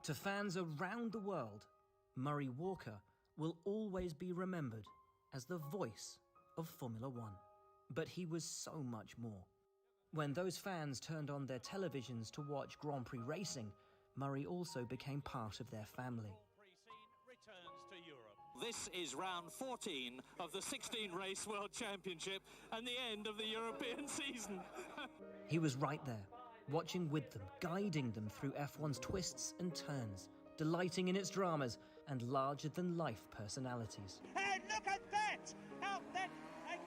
To fans around the world, Murray Walker will always be remembered as the voice of Formula One. But he was so much more. When those fans turned on their televisions to watch Grand Prix racing, Murray also became part of their family. This is round 14 of the 16-race World Championship and the end of the European season. He was right there, watching with them, guiding them through F1's twists and turns, delighting in its dramas and larger-than-life personalities. Hey, look at that!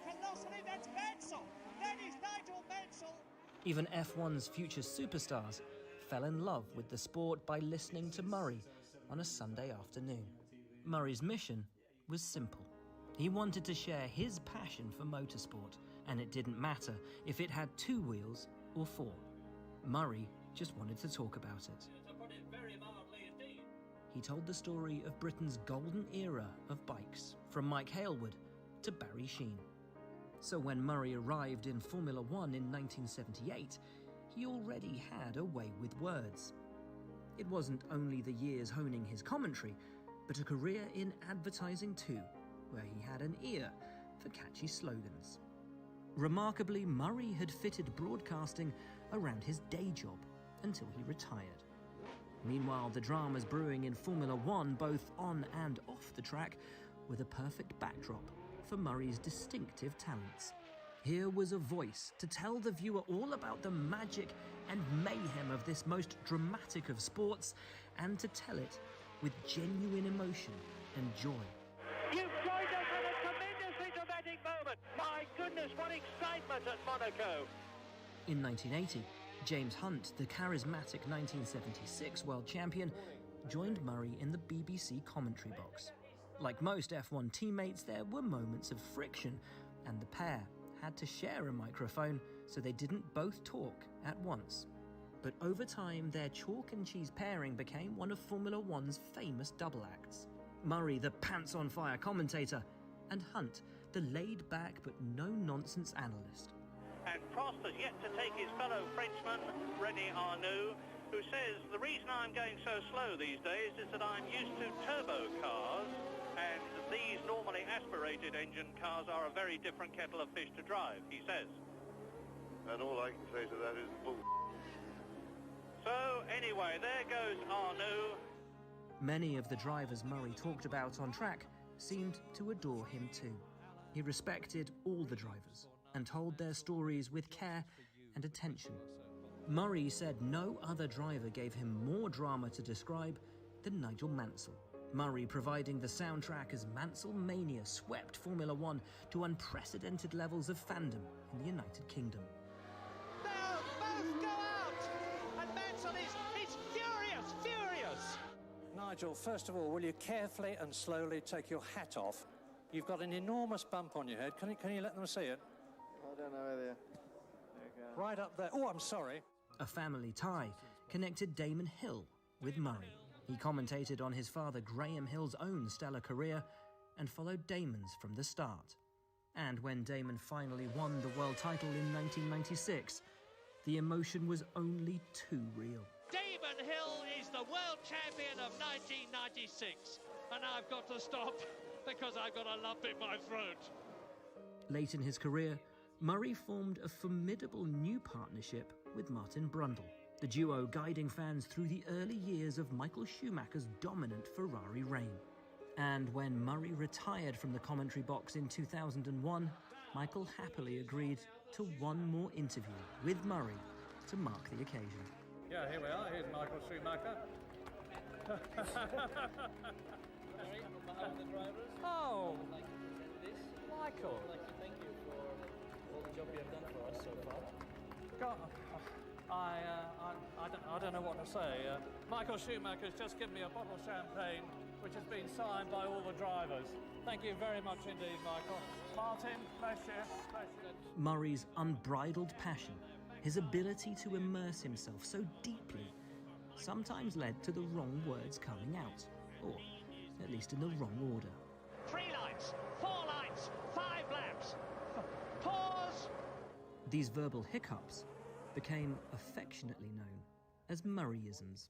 Colossally, that's Mansell! That is Nigel Mansell! Even F1's future superstars fell in love with the sport by listening to Murray on a Sunday afternoon. Murray's mission was simple. He wanted to share his passion for motorsport, and it didn't matter if it had 2 wheels or 4. Murray just wanted to talk about it. To put it very mildly indeed. He told the story of Britain's golden era of bikes, from Mike Hailwood to Barry Sheene. So when Murray arrived in Formula One in 1978, he already had a way with words. It wasn't only the years honing his commentary, but a career in advertising too, where he had an ear for catchy slogans. Remarkably, Murray had fitted broadcasting around his day job until he retired. Meanwhile, the dramas brewing in Formula One, both on and off the track, were the perfect backdrop for Murray's distinctive talents. Here was a voice to tell the viewer all about the magic and mayhem of this most dramatic of sports, and to tell it with genuine emotion and joy. You've joined us at a tremendously dramatic moment! My goodness, what excitement at Monaco! In 1980, James Hunt, the charismatic 1976 world champion, joined Murray in the BBC commentary box. Like most F1 teammates, there were moments of friction, and the pair had to share a microphone so they didn't both talk at once. But over time, their chalk and cheese pairing became one of Formula One's famous double acts. Murray, the pants-on-fire commentator, and Hunt, the laid-back but no-nonsense analyst. And Prost has yet to take his fellow Frenchman, René Arnoux, who says, the reason I'm going so slow these days is that I'm used to turbo cars, and these normally aspirated engine cars are a very different kettle of fish to drive, he says. And all I can say to that is bull. So anyway, there goes Arnoux. Many of the drivers Murray talked about on track seemed to adore him too. He respected all the drivers and told their stories with care and attention. Murray said no other driver gave him more drama to describe than Nigel Mansell. Murray providing the soundtrack as Mansell Mania swept Formula One to unprecedented levels of fandom in the United Kingdom. They'll both go out! And Mansell is furious! Nigel, first of all, will you carefully and slowly take your hat off? You've got an enormous bump on your head. Can you let them see it? I don't know whether... There you go. Right up there. Oh, I'm sorry. A family tie connected Damon Hill with Murray. He commentated on his father Graham Hill's own stellar career and followed Damon's from the start. And when Damon finally won the world title in 1996, the emotion was only too real. Damon Hill is the world champion of 1996, and I've got to stop because I've got a lump in my throat. Late in his career, Murray formed a formidable new partnership with Martin Brundle, the duo guiding fans through the early years of Michael Schumacher's dominant Ferrari reign. And when Murray retired from the commentary box in 2001, Michael happily agreed to one more interview with Murray to mark the occasion. Yeah, here we are. Here's Michael Schumacher. Oh, Michael. I'd like to thank you for all the job you have done for us so far. God, I don't know what to say. Michael Schumacher's just given me a bottle of champagne, which has been signed by all the drivers. Thank you very much indeed, Michael. Martin, bless you. Bless you. Murray's unbridled passion, his ability to immerse himself so deeply, sometimes led to the wrong words coming out, or at least in the wrong order. 3 lights, 4 lights, 5 laps. Pause! These verbal hiccups became affectionately known as Murrayisms.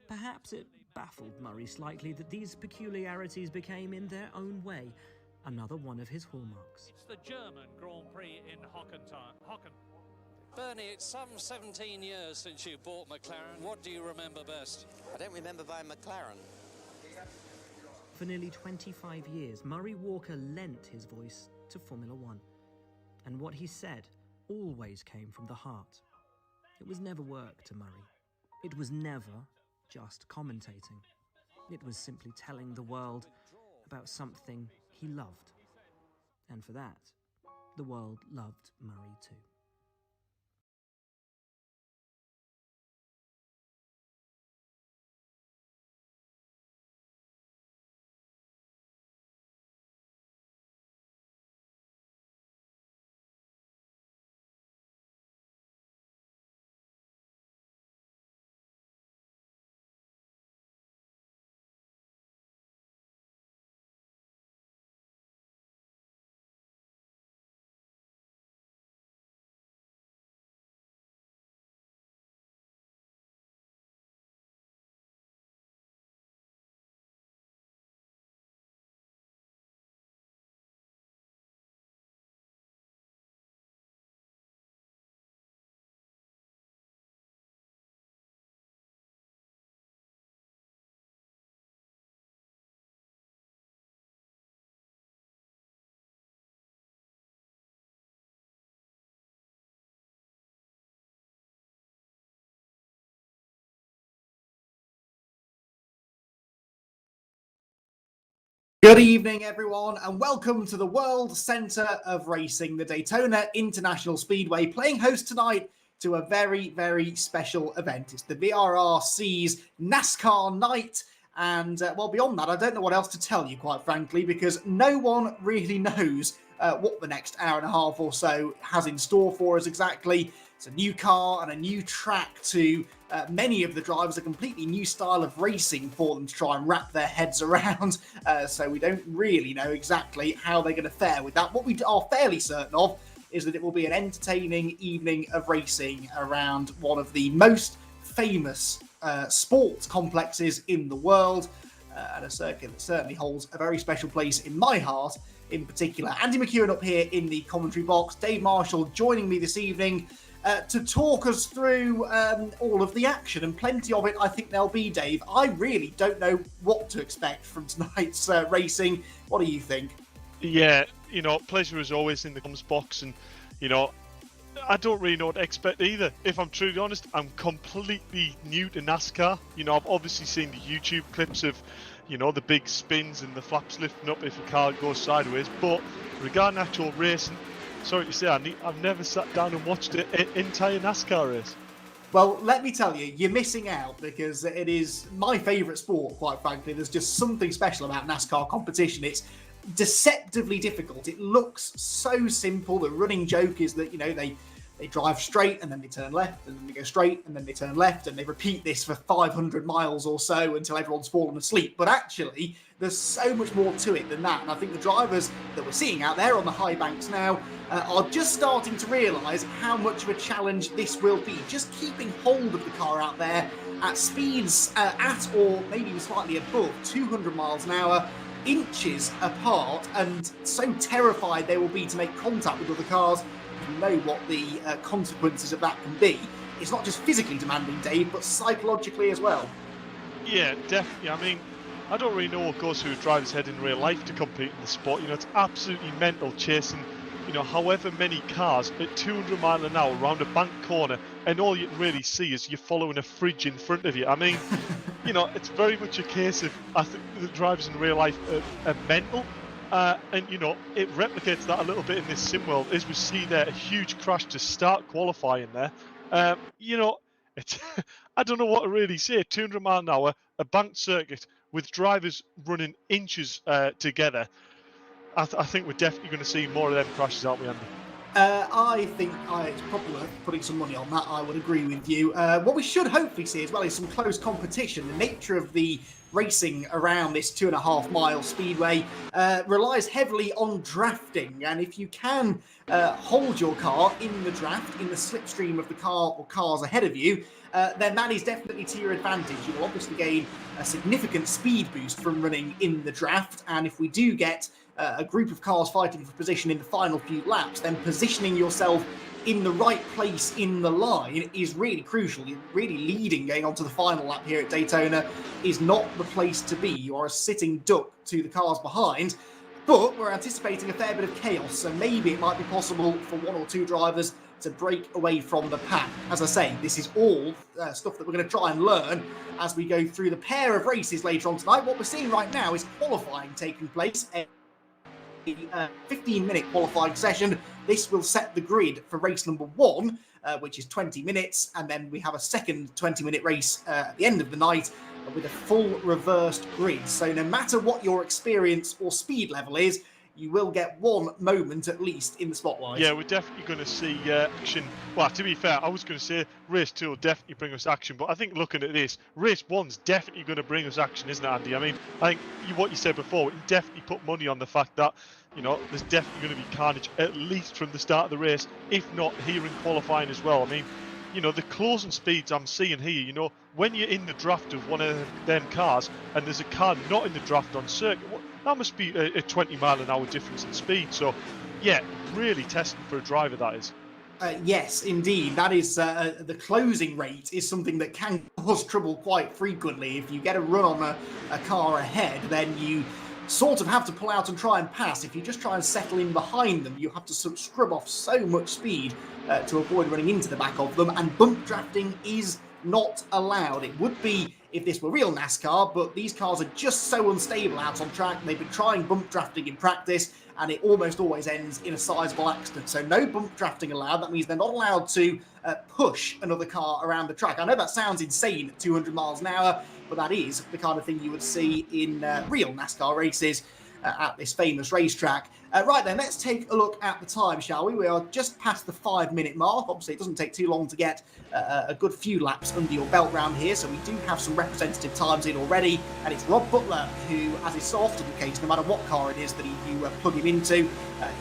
Perhaps it baffled Murray slightly that these peculiarities became, in their own way, another one of his hallmarks. It's the German Grand Prix in Hocken. Bernie, it's some 17 years since you bought McLaren. What do you remember best? I don't remember buying McLaren. For nearly 25 years, Murray Walker lent his voice to Formula One. And what he said always came from the heart. It was never work to Murray. It was never just commentating. It was simply telling the world about something he loved. And for that, the world loved Murray too. Good evening, everyone, and welcome to the World Centre of Racing, the Daytona International Speedway, playing host tonight to a very, very special event. It's the VRRC's NASCAR night. And, well, beyond that, I don't know what else to tell you, quite frankly, because no one really knows what the next hour and a half or so has in store for us exactly. It's a new car and a new track to many of the drivers, a completely new style of racing for them to try and wrap their heads around. So we don't really know exactly how they're going to fare with that. What we are fairly certain of is that it will be an entertaining evening of racing around one of the most famous sports complexes in the world, and a circuit that certainly holds a very special place in my heart in particular. Andy McEwan up here in the commentary box, Dave Marshall joining me this evening to talk us through all of the action, and plenty of it I think there'll be, Dave. I really don't know what to expect from tonight's racing. What do you think? Yeah, pleasure as always in the comms box, and I don't really know what to expect either. If I'm truly honest, I'm completely new to NASCAR. I've obviously seen the YouTube clips of, the big spins and the flaps lifting up if a car goes sideways, but regarding actual racing, sorry to say, I've never sat down and watched an entire NASCAR race. Well, let me tell you, you're missing out, because it is my favourite sport, quite frankly. There's just something special about NASCAR competition. It's deceptively difficult. It looks so simple. The running joke is that, they drive straight and then they turn left, and then they go straight and then they turn left, and they repeat this for 500 miles or so until everyone's fallen asleep. But actually, there's so much more to it than that. And I think the drivers that we're seeing out there on the high banks now are just starting to realise how much of a challenge this will be. Just keeping hold of the car out there at speeds at or maybe even slightly above 200 miles an hour, inches apart, and so terrified they will be to make contact with other cars. You know what the consequences of that can be. It's not just physically demanding, Dave, but psychologically as well. Yeah, definitely. I don't really know what goes through a driver's head in real life to compete in the sport. It's absolutely mental chasing, however many cars at 200 miles an hour around a bank corner, and all you can really see is you're following a fridge in front of you. It's very much a case of, I think the drivers in real life are mental. And it replicates that a little bit in this sim world, as we see there a huge crash to start qualifying there. It's I don't know what to really say. 200 mile an hour, a banked circuit with drivers running inches together. I think we're definitely going to see more of them crashes, aren't we, Andy? I think it's probably worth putting some money on that. I would agree with you. What we should hopefully see as well is some close competition. The nature of the racing around this 2.5 mile speedway relies heavily on drafting, and if you can hold your car in the draft, in the slipstream of the car or cars ahead of you, then that is definitely to your advantage. You will obviously gain a significant speed boost from running in the draft, and if we do get a group of cars fighting for position in the final few laps, then positioning yourself in the right place in the line is really crucial. You're really leading going on to the final lap here at Daytona is not the place to be. You are a sitting duck to the cars behind, but we're anticipating a fair bit of chaos, so maybe it might be possible for one or two drivers to break away from the pack. As I say, this is all stuff that we're going to try and learn as we go through the pair of races later on tonight. What we're seeing right now is qualifying taking place. A 15-minute qualifying session. This will set the grid for race number 1, which is 20 minutes, and then we have a second 20-minute race at the end of the night with a full reversed grid. So no matter what your experience or speed level is, you will get one moment at least in the spotlight. Yeah, we're definitely going to see action. Well, to be fair, I was going to say race 2 will definitely bring us action, but I think looking at this, race 1's definitely going to bring us action, isn't it, Andy? I mean, I think what you said before, we can definitely put money on the fact that, you know, there's definitely going to be carnage at least from the start of the race, if not here in qualifying as well. I mean, you know, the closing speeds I'm seeing here, you know, when you're in the draft of one of them cars and there's a car not in the draft on circuit, that must be a 20 mile an hour difference in speed. So, yeah, really testing for a driver, that is. Yes, indeed. That is the closing rate is something that can cause trouble quite frequently. If you get a run on a car ahead, then you sort of have to pull out and try and pass. If you just try and settle in behind them, you have to sort of scrub off so much speed to avoid running into the back of them, and bump drafting is not allowed. It would be if this were real NASCAR, but these cars are just so unstable out on track. They've been trying bump drafting in practice, and it almost always ends in a sizable accident. So no bump drafting allowed. That means they're not allowed to push another car around the track. I know that sounds insane at 200 miles an hour, but that is the kind of thing you would see in real NASCAR races at this famous racetrack. Right then, let's take a look at the time, shall we? We are just past the 5-minute mark. Obviously, it doesn't take too long to get a good few laps under your belt round here, so we do have some representative times in already, and it's Rob Butler who, as is so often the case, no matter what car it is that you plug him into,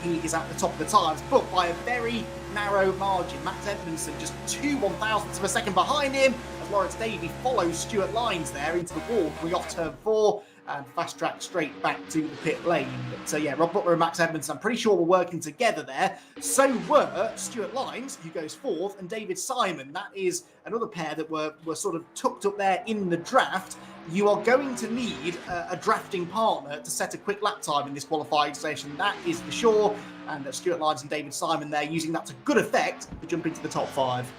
he is at the top of the times, but by a very narrow margin. Max Edmondson just 2 1,000ths of a second behind him, as Lawrence Davey follows Stuart Lines there into the wall, coming off turn 4, and fast track straight back to the pit lane. But yeah, Rob Butler and Max Edmondson, I'm pretty sure we're working together there. So were Stuart Lines, who goes 4th, and David Simon. That is another pair that were sort of tucked up there in the draft. You are going to need a drafting partner to set a quick lap time in this qualifying session. That is for sure. And Stuart Lines and David Simon there using that to good effect to jump into the top 5.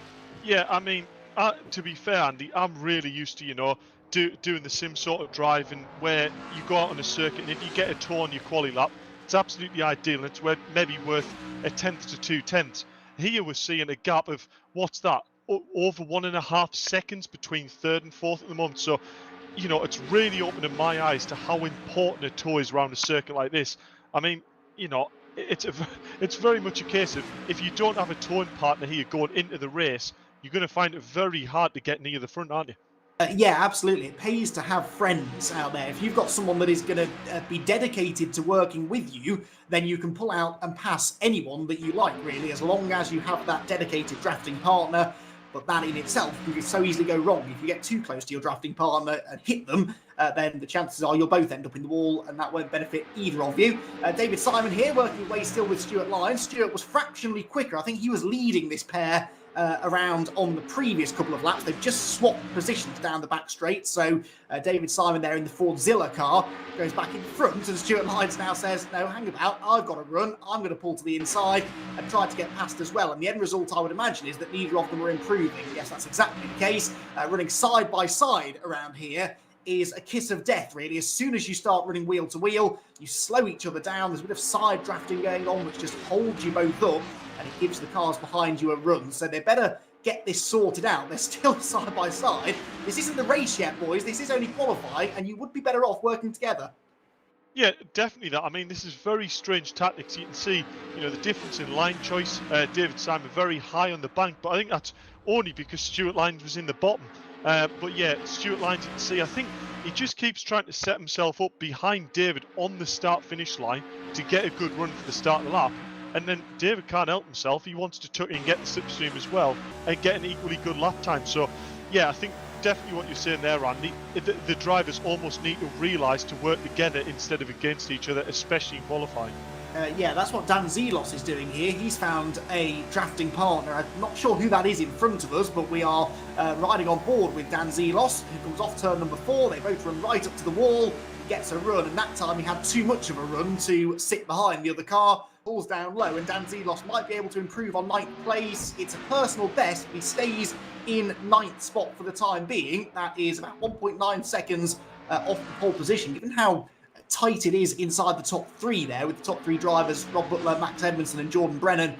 Yeah, I mean, to be fair, Andy, I'm really used to, you know, doing the sim sort of driving where you go out on a circuit, and if you get a toe on your quali lap, it's absolutely ideal. It's maybe worth 1/10 to 2/10. Here we're seeing a gap of, what's that, over 1.5 seconds between 3rd and 4th at the moment. So, you know, it's really opening my eyes to how important a toe is around a circuit like this. I mean, you know, it's very much a case of, if you don't have a towing partner here going into the race, you're going to find it very hard to get near the front, aren't you? Yeah, absolutely. It pays to have friends out there. If you've got someone that is going to be dedicated to working with you, then you can pull out and pass anyone that you like, really, as long as you have that dedicated drafting partner. But that in itself can so easily go wrong. If you get too close to your drafting partner and hit them, then the chances are you'll both end up in the wall, and that won't benefit either of you. David Simon here, working away still with Stuart Lines. Stuart was fractionally quicker. I think he was leading this pair around on the previous couple of laps. They've just swapped positions down the back straight. So David Simon there in the Ford Zilla car goes back in front, and Stuart Lines now says, no, hang about, I've got to run. I'm going to pull to the inside and try to get past as well. And the end result, I would imagine, is that neither of them are improving. Yes, that's exactly the case. Running side by side around here is a kiss of death, really. As soon as you start running wheel to wheel, you slow each other down. There's a bit of side drafting going on, which just holds you both up, and it gives the cars behind you a run. So they better get this sorted out. They're still side by side. This isn't the race yet, boys. This is only qualifying, and you would be better off working together. Yeah, definitely that. I mean, this is very strange tactics. You can see, the difference in line choice. David Simon very high on the bank, but I think that's only because Stuart Lyons was in the bottom. But yeah, Stuart Lyons, you can see, I think he just keeps trying to set himself up behind David on the start-finish line to get a good run for the start of the lap. And then David can't help himself. He wants to tuck in and get the slipstream as well and get an equally good lap time. So, yeah, I think definitely what you're saying there, Randy. The drivers almost need to realise to work together instead of against each other, especially in qualifying. Yeah, that's what Dan Zelos is doing here. He's found a drafting partner. I'm not sure who that is in front of us, but we are riding on board with Dan Zelos, who comes off turn number 4. They both run right up to the wall, gets a run, and that time he had too much of a run to sit behind the other car. Falls down low, and Dan Zelos might be able to improve on 9th place. It's a personal best. He stays in 9th spot for the time being. That is about 1.9 seconds off the pole position, given how tight it is inside the top 3 there, with the top 3 drivers, Rob Butler, Max Edmondson and Jordan Brennan,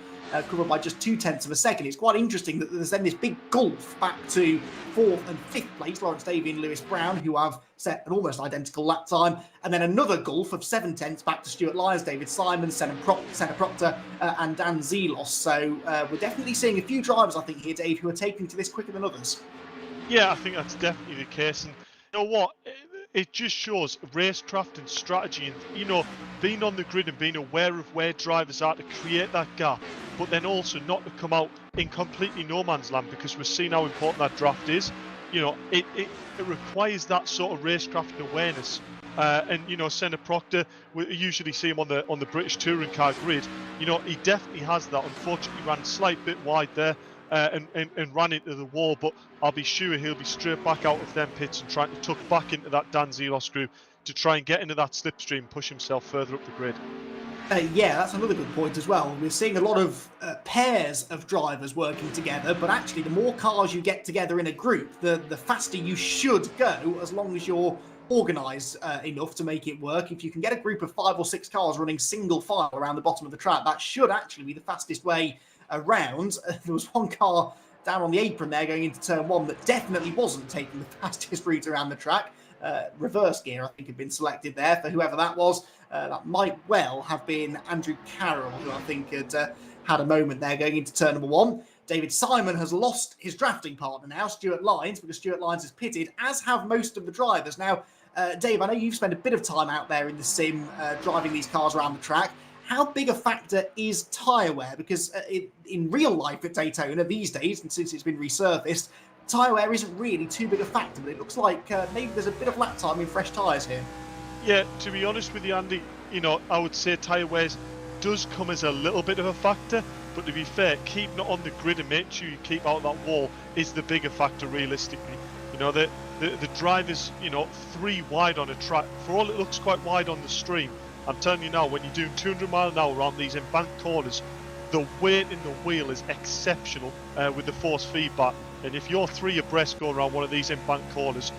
covered by just 0.2 of a second. It's quite interesting that there's then this big gulf back to 4th and 5th place, Lawrence Davey and Lewis Brown, who have set an almost identical lap time, and then another gulf of 0.7 back to Stuart Lyons, David Simon, Senna Proctor and Dan Zelos. So we're definitely seeing a few drivers, I think, here, Dave, who are taking to this quicker than others. Yeah, I think that's definitely the case. And you know what? It just shows racecraft and strategy and, being on the grid and being aware of where drivers are to create that gap, but then also not to come out in completely no man's land, because we're seeing how important that draft is. It requires that sort of racecraft and awareness. And Senna Proctor, we usually see him on the British touring car grid. He definitely has that. Unfortunately, ran a slight bit wide there. And ran into the wall, but I'll be sure he'll be straight back out of them pits and trying to tuck back into that Dan Zelos group to try and get into that slipstream and push himself further up the grid. Yeah, that's another good point as well. We're seeing a lot of pairs of drivers working together, but actually the more cars you get together in a group, the faster you should go, as long as you're organised enough to make it work. If you can get a group of 5 or 6 cars running single file around the bottom of the track, that should actually be the fastest way around. There was one car down on the apron there going into turn 1 that definitely wasn't taking the fastest route around the track. Reverse gear, I think, had been selected there for whoever that was. That might well have been Andrew Carroll, who I think had had a moment there going into turn number 1. David Simon has lost his drafting partner now, Stuart Lyons, because Stuart Lyons is pitted, as have most of the drivers. Now, Dave, I know you've spent a bit of time out there in the sim driving these cars around the track. How big a factor is tyre wear? Because in real life at Daytona these days, and since it's been resurfaced, tyre wear isn't really too big a factor, but it looks like maybe there's a bit of lap time in fresh tyres here. Yeah, to be honest with you, Andy, I would say tyre wear does come as a little bit of a factor, but to be fair, keeping it on the grid and making sure you keep out that wall is the bigger factor realistically. The drivers, 3 wide on a track, for all it looks quite wide on the stream, I'm telling you now, when you're doing 200 miles an hour around these embanked corners, the weight in the wheel is exceptional with the force feedback. And if you're 3 abreast going around one of these embanked corners,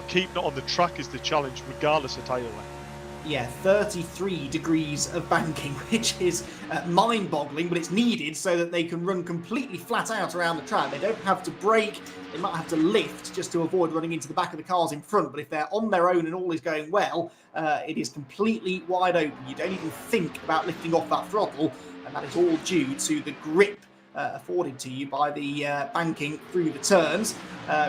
keeping it on the track is the challenge, regardless of tyre wear. Yeah, 33 degrees of banking, which is mind-boggling, but it's needed so that they can run completely flat out around the track. They don't have to brake, they might have to lift just to avoid running into the back of the cars in front, but if they're on their own and all is going well, it is completely wide open. You don't even think about lifting off that throttle, and that is all due to the grip afforded to you by the banking through the turns.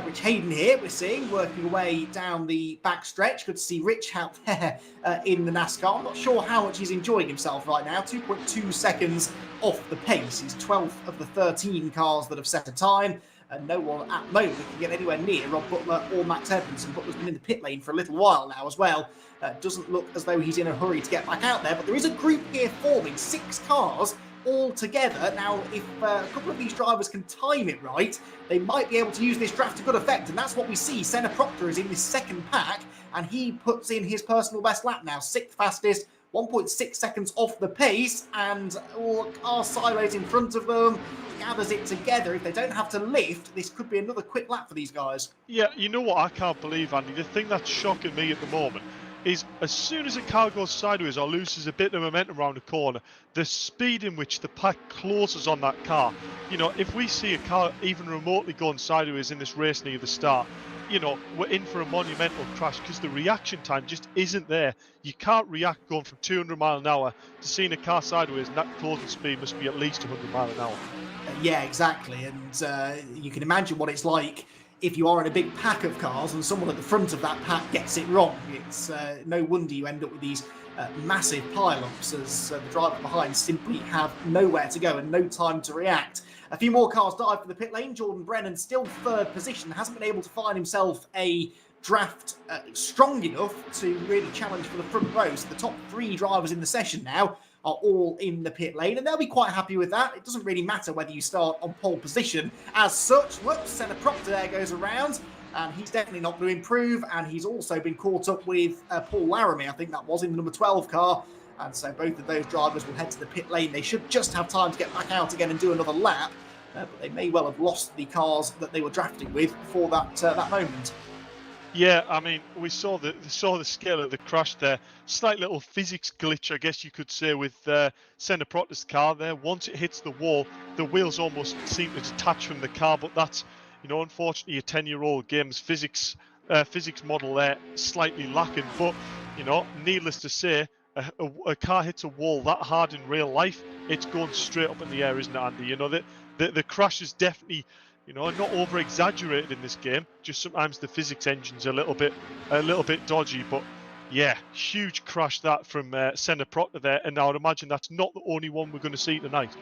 Rich Hayden here, we're seeing, working away down the back stretch. Good to see Rich out there in the NASCAR. I'm not sure how much he's enjoying himself right now. 2.2 seconds off the pace. He's 12th of the 13 cars that have set a time. And no one at the moment can get anywhere near Rob Butler or Max Edmondson. Butler's been in the pit lane for a little while now as well. Doesn't look as though he's in a hurry to get back out there. But there is a group here forming, 6 cars all together. Now, if a couple of these drivers can time it right, they might be able to use this draft to good effect, and that's what we see. Senna Proctor is in this second pack, and he puts in his personal best lap now, 6th fastest, 1.6 seconds off the pace, and car sideways in front of them, gathers it together. If they don't have to lift, this could be another quick lap for these guys. Yeah, you know what I can't believe, Andy? The thing that's shocking me at the moment is as soon as a car goes sideways or loses a bit of momentum around the corner, the speed in which the pack closes on that car. If we see a car even remotely going sideways in this race near the start, we're in for a monumental crash because the reaction time just isn't there. You can't react going from 200 mile an hour to seeing a car sideways, and that closing speed must be at least 100 mile an hour. Yeah, exactly. And you can imagine what it's like if you are in a big pack of cars and someone at the front of that pack gets it wrong. It's no wonder you end up with these massive pile-ups as the driver behind simply have nowhere to go and no time to react. A few more cars dive for the pit lane. Jordan Brennan, still third position, hasn't been able to find himself a draft strong enough to really challenge for the front row. So the top 3 drivers in the session now are all in the pit lane, and they'll be quite happy with that. It doesn't really matter whether you start on pole position as such. Whoops, Senna Proctor there goes around, and he's definitely not going to improve, and he's also been caught up with Paul Laramie, I think that was, in the number 12 car, and so both of those drivers will head to the pit lane. They should just have time to get back out again and do another lap, but they may well have lost the cars that they were drafting with before that moment. Yeah, I mean, we saw the scale of the crash there. Slight little physics glitch, I guess you could say, with Senna Proctor's car there. Once it hits the wall, the wheels almost seem to detach from the car, but that's, unfortunately a 10-year-old game's physics model there slightly lacking. But, needless to say, a car hits a wall that hard in real life, it's going straight up in the air, isn't it, Andy? The crash is definitely, not over-exaggerated in this game. Just sometimes the physics engine's a little bit dodgy. But yeah, huge crash that from Senna Proctor there, and I would imagine that's not the only one we're going to see tonight.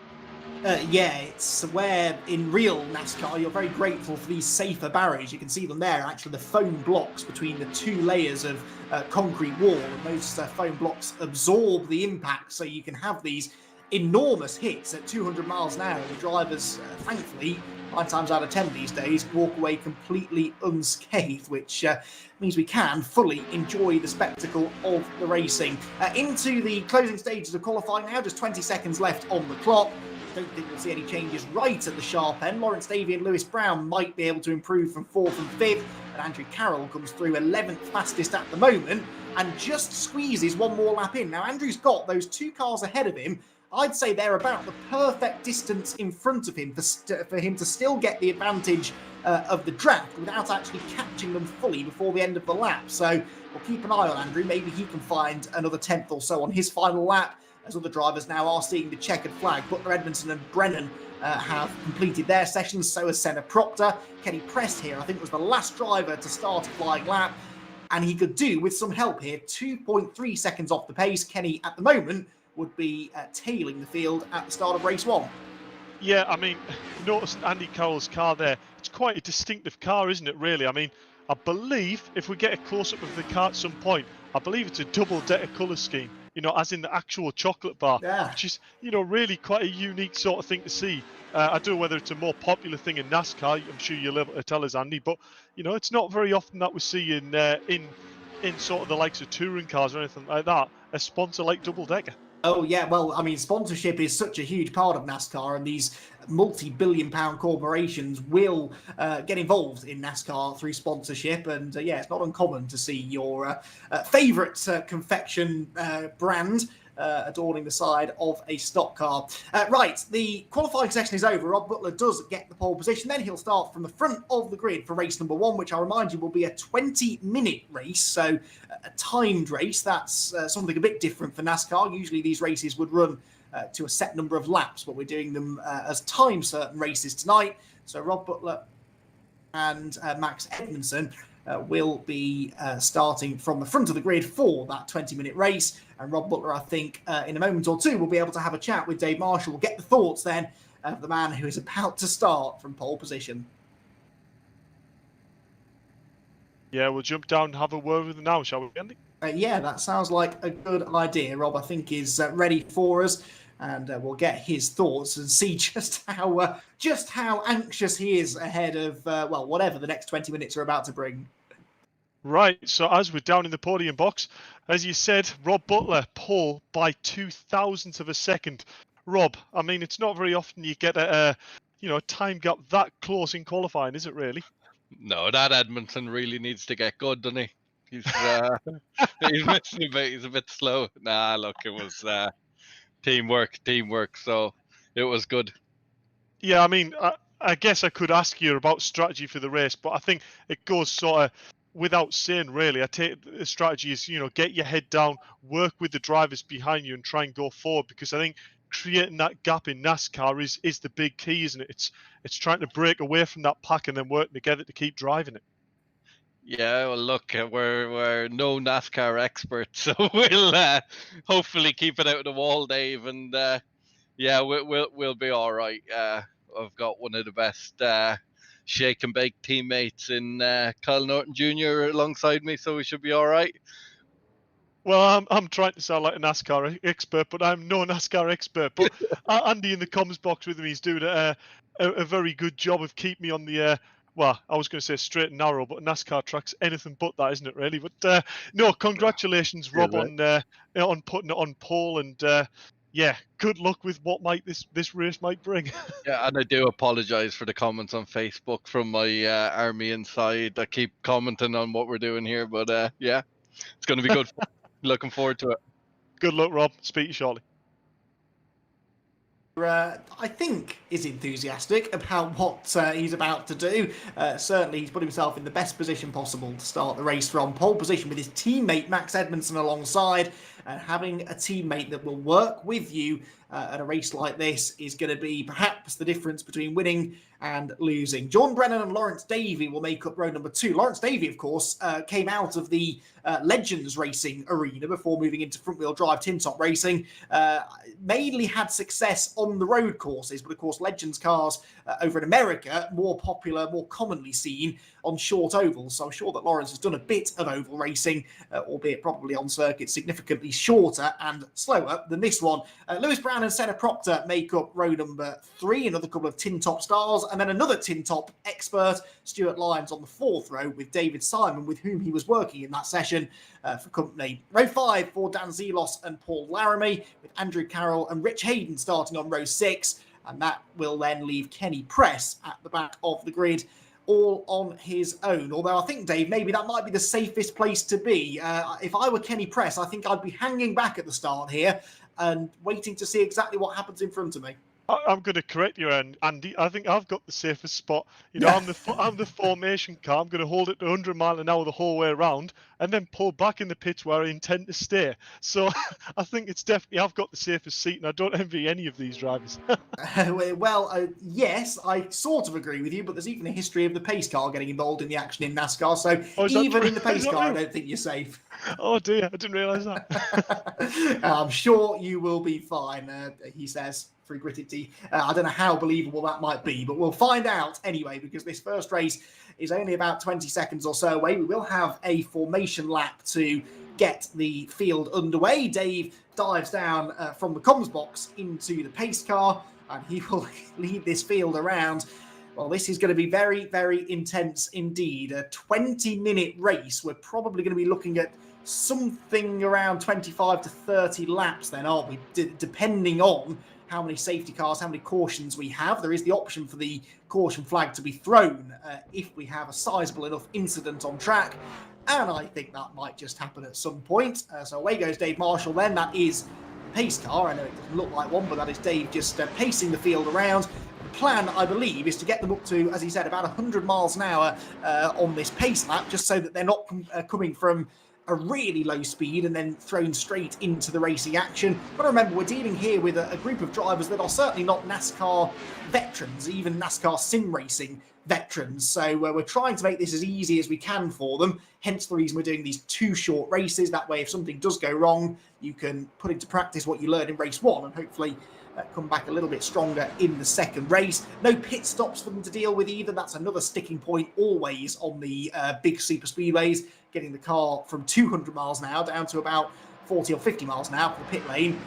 Yeah, it's where in real NASCAR you're very grateful for these safer barriers. You can see them there, actually, the foam blocks between the 2 layers of concrete wall, and those foam blocks absorb the impact, so you can have these enormous hits at 200 miles an hour. The drivers, thankfully, 9 times out of 10 these days, walk away completely unscathed, which means we can fully enjoy the spectacle of the racing. Into the closing stages of qualifying now, just 20 seconds left on the clock. I don't think we'll see any changes right at the sharp end. Lawrence Davey and Lewis Brown might be able to improve from 4th and 5th, but Andrew Carroll comes through 11th fastest at the moment and just squeezes one more lap in. Now, Andrew's got those 2 cars ahead of him. I'd say they're about the perfect distance in front of him for him to still get the advantage of the draft without actually catching them fully before the end of the lap. So we'll keep an eye on Andrew. Maybe he can find another 10th or so on his final lap, as other drivers now are seeing the checkered flag. Butler, Edmondson and Brennan have completed their sessions. So has Senna Proctor. Kenny Prest here, I think, was the last driver to start a flying lap, and he could do, with some help here, 2.3 seconds off the pace. Kenny, at the moment, would be tailing the field at the start of race 1. Yeah, I mean, notice Andy Carroll's car there. It's quite a distinctive car, isn't it, really? I mean, I believe, if we get a close-up of the car at some point, I believe it's a double-decker colour scheme, as in the actual chocolate bar, which is, really quite a unique sort of thing to see. I don't know whether it's a more popular thing in NASCAR. I'm sure you'll able to tell us, Andy, but, it's not very often that we see in sort of the likes of touring cars or anything like that, a sponsor like double-decker. Oh, yeah. Well, I mean, sponsorship is such a huge part of NASCAR, and these multi-billion-pound corporations will get involved in NASCAR through sponsorship. And yeah, it's not uncommon to see your favourite confection brand adorning the side of a stock car. Right, the qualifying session is over. Rob Butler does get the pole position. Then he'll start from the front of the grid for race number 1, which I remind you will be a 20-minute race. So a timed race. That's something a bit different for NASCAR. Usually these races would run to a set number of laps, but we're doing them as time certain races tonight. So Rob Butler and Max Edmondson will be starting from the front of the grid for that 20-minute race. And Rob Butler, I think, in a moment or 2, will be able to have a chat with Dave Marshall. We'll get the thoughts then of the man who is about to start from pole position. Yeah, we'll jump down and have a word with him now, shall we, Andy? Yeah, that sounds like a good idea. Rob, I think, is ready for us. And we'll get his thoughts and see just how anxious he is ahead of, whatever the next 20 minutes are about to bring. Right, so as we're down in the podium box, as you said, Rob Butler, pole by 0.002 of a second. Rob, I mean, it's not very often you get a time gap that close in qualifying, is it really? No, that Edmondson really needs to get good, doesn't he? He's missing a bit. He's a bit slow. Nah, look, it was teamwork. So it was good. Yeah, I mean, I guess I could ask you about strategy for the race, but I think it goes sort of without saying, really. I take the strategy is, get your head down, work with the drivers behind you and try and go forward, because I think creating that gap in NASCAR is the big key, isn't it? It's trying to break away from that pack and then working together to keep driving it. Yeah, well, look, we're no NASCAR experts, so we'll hopefully keep it out of the wall, Dave, and yeah, we'll be all right. I've got one of the best shake and bake teammates in Kyle Norton Jr. alongside me, so we should be all right. Well, I'm trying to sound like a NASCAR expert, but I'm no NASCAR expert. But Andy in the comms box with me is doing a very good job of keeping me on the well, I was going to say straight and narrow, but NASCAR track's anything but that, isn't it, really? But no, congratulations, Rob, on putting it on pole, and yeah, good luck with what this race might bring. Yeah, and I do apologise for the comments on Facebook from my army inside. I keep commenting on what we're doing here, but yeah, it's going to be good. Looking forward to it. Good luck, Rob. Speak to you shortly. I think is enthusiastic about what he's about to do. Certainly he's put himself in the best position possible to start the race from pole position with his teammate Max Edmondson alongside, and having a teammate that will work with you at a race like this is going to be perhaps the difference between winning and losing. John Brennan and Lawrence Davey will make up row number 2. Lawrence Davey, of course, came out of the Legends racing arena before moving into front-wheel drive tin-top racing. Mainly had success on the road courses, but of course Legends cars over in America, more popular, more commonly seen on short ovals. So I'm sure that Lawrence has done a bit of oval racing, albeit probably on circuits significantly shorter and slower than this one. Lewis Brown and Senna Proctor make up row number 3, another couple of tin-top stars, and then another tin-top expert, Stuart Lyons, on the 4th row with David Simon, with whom he was working in that session for company. Row 5 for Dan Zelos and Paul Laramie, with Andrew Carroll and Rich Hayden starting on row 6, and that will then leave Kenny Press at the back of the grid, all on his own. Although I think, Dave, maybe that might be the safest place to be. If I were Kenny Press, I think I'd be hanging back at the start here and waiting to see exactly what happens in front of me. I'm going to correct you, Andy. I think I've got the safest spot. I'm the formation car. I'm going to hold it to 100 mile an hour the whole way around, and then pull back in the pits where I intend to stay. So I think it's definitely I've got the safest seat, and I don't envy any of these drivers. Well, yes, I sort of agree with you, but there's even a history of the pace car getting involved in the action in NASCAR. So even in the pace car, I don't think you're safe. Oh dear, I didn't realise that. I'm sure you will be fine, he says through gritted teeth. I don't know how believable that might be, but we'll find out anyway, because this first race is only about 20 seconds or so away. We will have a formation lap to get the field underway. Dave dives down from the comms box into the pace car, and he will lead this field around. Well, this is going to be very, very intense indeed. A 20-minute race. We're probably going to be looking at something around 25 to 30 laps then, aren't we? Depending on how many safety cars, how many cautions we have. There is the option for the caution flag to be thrown if we have a sizable enough incident on track. And I think that might just happen at some point. So away goes Dave Marshall then. That is a pace car. I know it doesn't look like one, but that is Dave just pacing the field around. The plan, I believe, is to get them up to, as he said, about 100 miles an hour on this pace lap, just so that they're not coming from a really low speed and then thrown straight into the racing action. But remember, we're dealing here with a group of drivers that are certainly not NASCAR veterans, even NASCAR sim racing veterans. So we're trying to make this as easy as we can for them. Hence the reason we're doing these 2 short races. That way, if something does go wrong, you can put into practice what you learned in race 1 and hopefully come back a little bit stronger in the second race. No pit stops for them to deal with either. That's another sticking point always on the big super speedways. Getting the car from 200 miles an hour down to about 40 or 50 miles an hour for the pit lane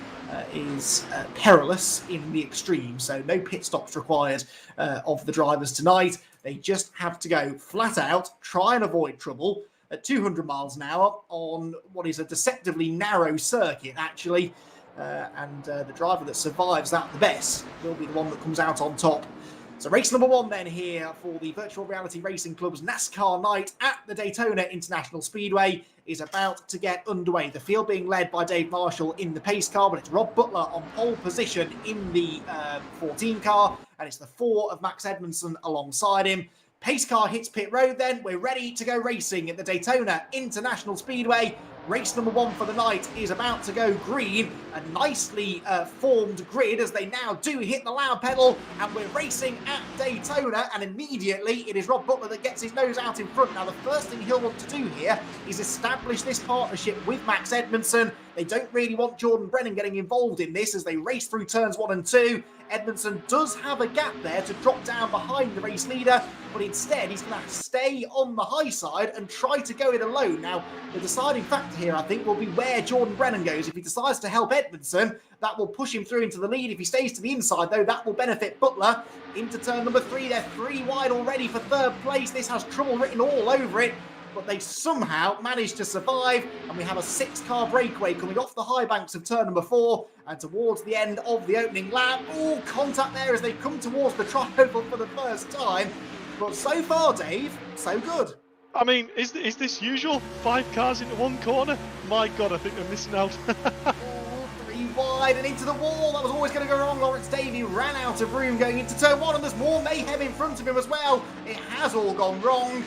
is perilous in the extreme. So no pit stops required of the drivers tonight. They just have to go flat out, try and avoid trouble at 200 miles an hour on what is a deceptively narrow circuit, actually. And the driver that survives that the best will be the one that comes out on top. So race number 1 then here for the Virtual Reality Racing Club's NASCAR night at the Daytona International Speedway is about to get underway. The field being led by Dave Marshall in the pace car, but it's Rob Butler on pole position in the 14 car, and it's the 4 of Max Edmondson alongside him. Pace car hits pit road then. We're ready to go racing at the Daytona International Speedway. Race number 1 for the night is about to go green. A nicely formed grid as they now do hit the loud pedal, and we're racing at Daytona, and immediately it is Rob Butler that gets his nose out in front. Now the first thing he'll want to do here is establish this partnership with Max Edmondson. They don't really want Jordan Brennan getting involved in this as they race through turns 1 and 2. Edmondson does have a gap there to drop down behind the race leader, but instead he's going to stay on the high side and try to go it alone. Now, the deciding factor here, I think, will be where Jordan Brennan goes. If he decides to help Edmondson, that will push him through into the lead. If he stays to the inside, though, that will benefit Butler. Into turn number 3, they're 3 wide already for 3rd place. This has trouble written all over it, but they somehow managed to survive, and we have a 6-car breakaway coming off the high banks of turn number 4 and towards the end of the opening lap. All contact there as they come towards the tri-oval for the first time, but so far, Dave, so good. I mean, is this usual? 5 cars into 1 corner? My God, I think they're missing out. 3 wide and into the wall. That was always going to go wrong. Lawrence Davey ran out of room going into turn 1, and there's more mayhem in front of him as well. It has all gone wrong.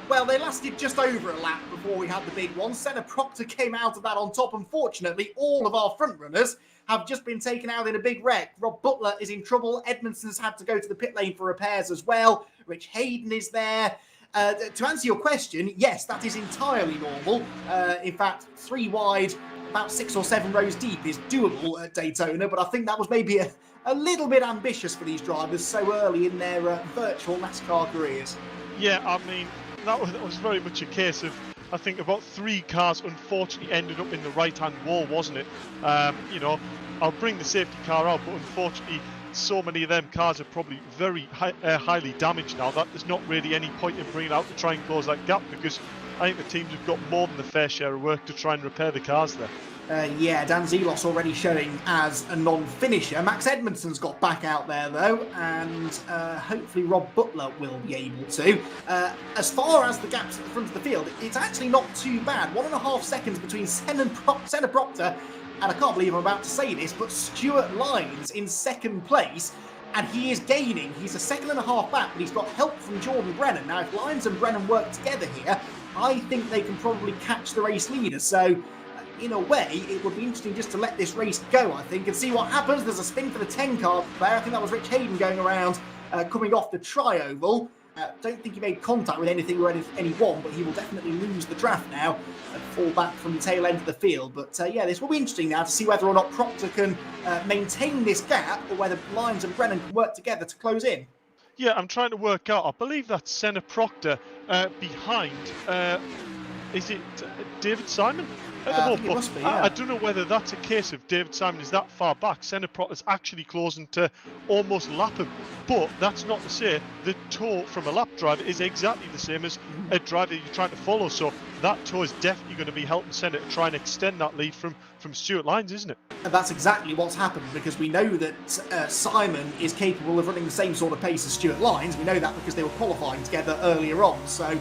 Well, they lasted just over a lap before we had the big one. Senna Proctor came out of that on top. Unfortunately, all of our front runners have just been taken out in a big wreck. Rob Butler is in trouble. Edmondson's had to go to the pit lane for repairs as well. Rich Hayden is there. To answer your question, yes, that is entirely normal. In fact, 3 wide, about 6 or 7 rows deep is doable at Daytona, but I think that was maybe a little bit ambitious for these drivers so early in their virtual NASCAR careers. Yeah, I mean, that was very much a case of, I think, about 3 cars unfortunately ended up in the right-hand wall, wasn't it? You know, I'll bring the safety car out, but unfortunately, so many of them cars are probably very highly damaged now that there's not really any point in bringing out to try and close that gap, because I think the teams have got more than a fair share of work to try and repair the cars there. Yeah, Dan Zelos already showing as a non-finisher. Max Edmondson's got back out there, though, and hopefully Rob Butler will be able to. As far as the gaps at the front of the field, it's actually not too bad. 1.5 seconds between Senna Proctor, and I can't believe I'm about to say this, but Stuart Lynes in 2nd place, and he is gaining. He's a 2.5 seconds back, but he's got help from Jordan Brennan. Now, if Lynes and Brennan work together here, I think they can probably catch the race leader. So, in a way, it would be interesting just to let this race go, I think, and see what happens. There's a spin for the 10 car there. I think that was Rich Hayden going around, coming off the tri-oval. Don't think he made contact with anything or anyone, but he will definitely lose the draft now and fall back from the tail end of the field. But yeah, this will be interesting now to see whether or not Proctor can maintain this gap, or whether Lynes and Brennan can work together to close in. Yeah, I'm trying to work out. I believe that's Senna Proctor behind. Is it David Simon? It must be, yeah. I don't know whether that's a case of David Simon is that far back. Senna Proctor's actually closing to almost lap him. But that's not to say the tow from a lap driver is exactly the same as a driver you're trying to follow. So that tow is definitely going to be helping Senna to try and extend that lead from Stuart Lynes, isn't it? And that's exactly what's happened, because we know that Simon is capable of running the same sort of pace as Stuart Lynes. We know that because they were qualifying together earlier on. So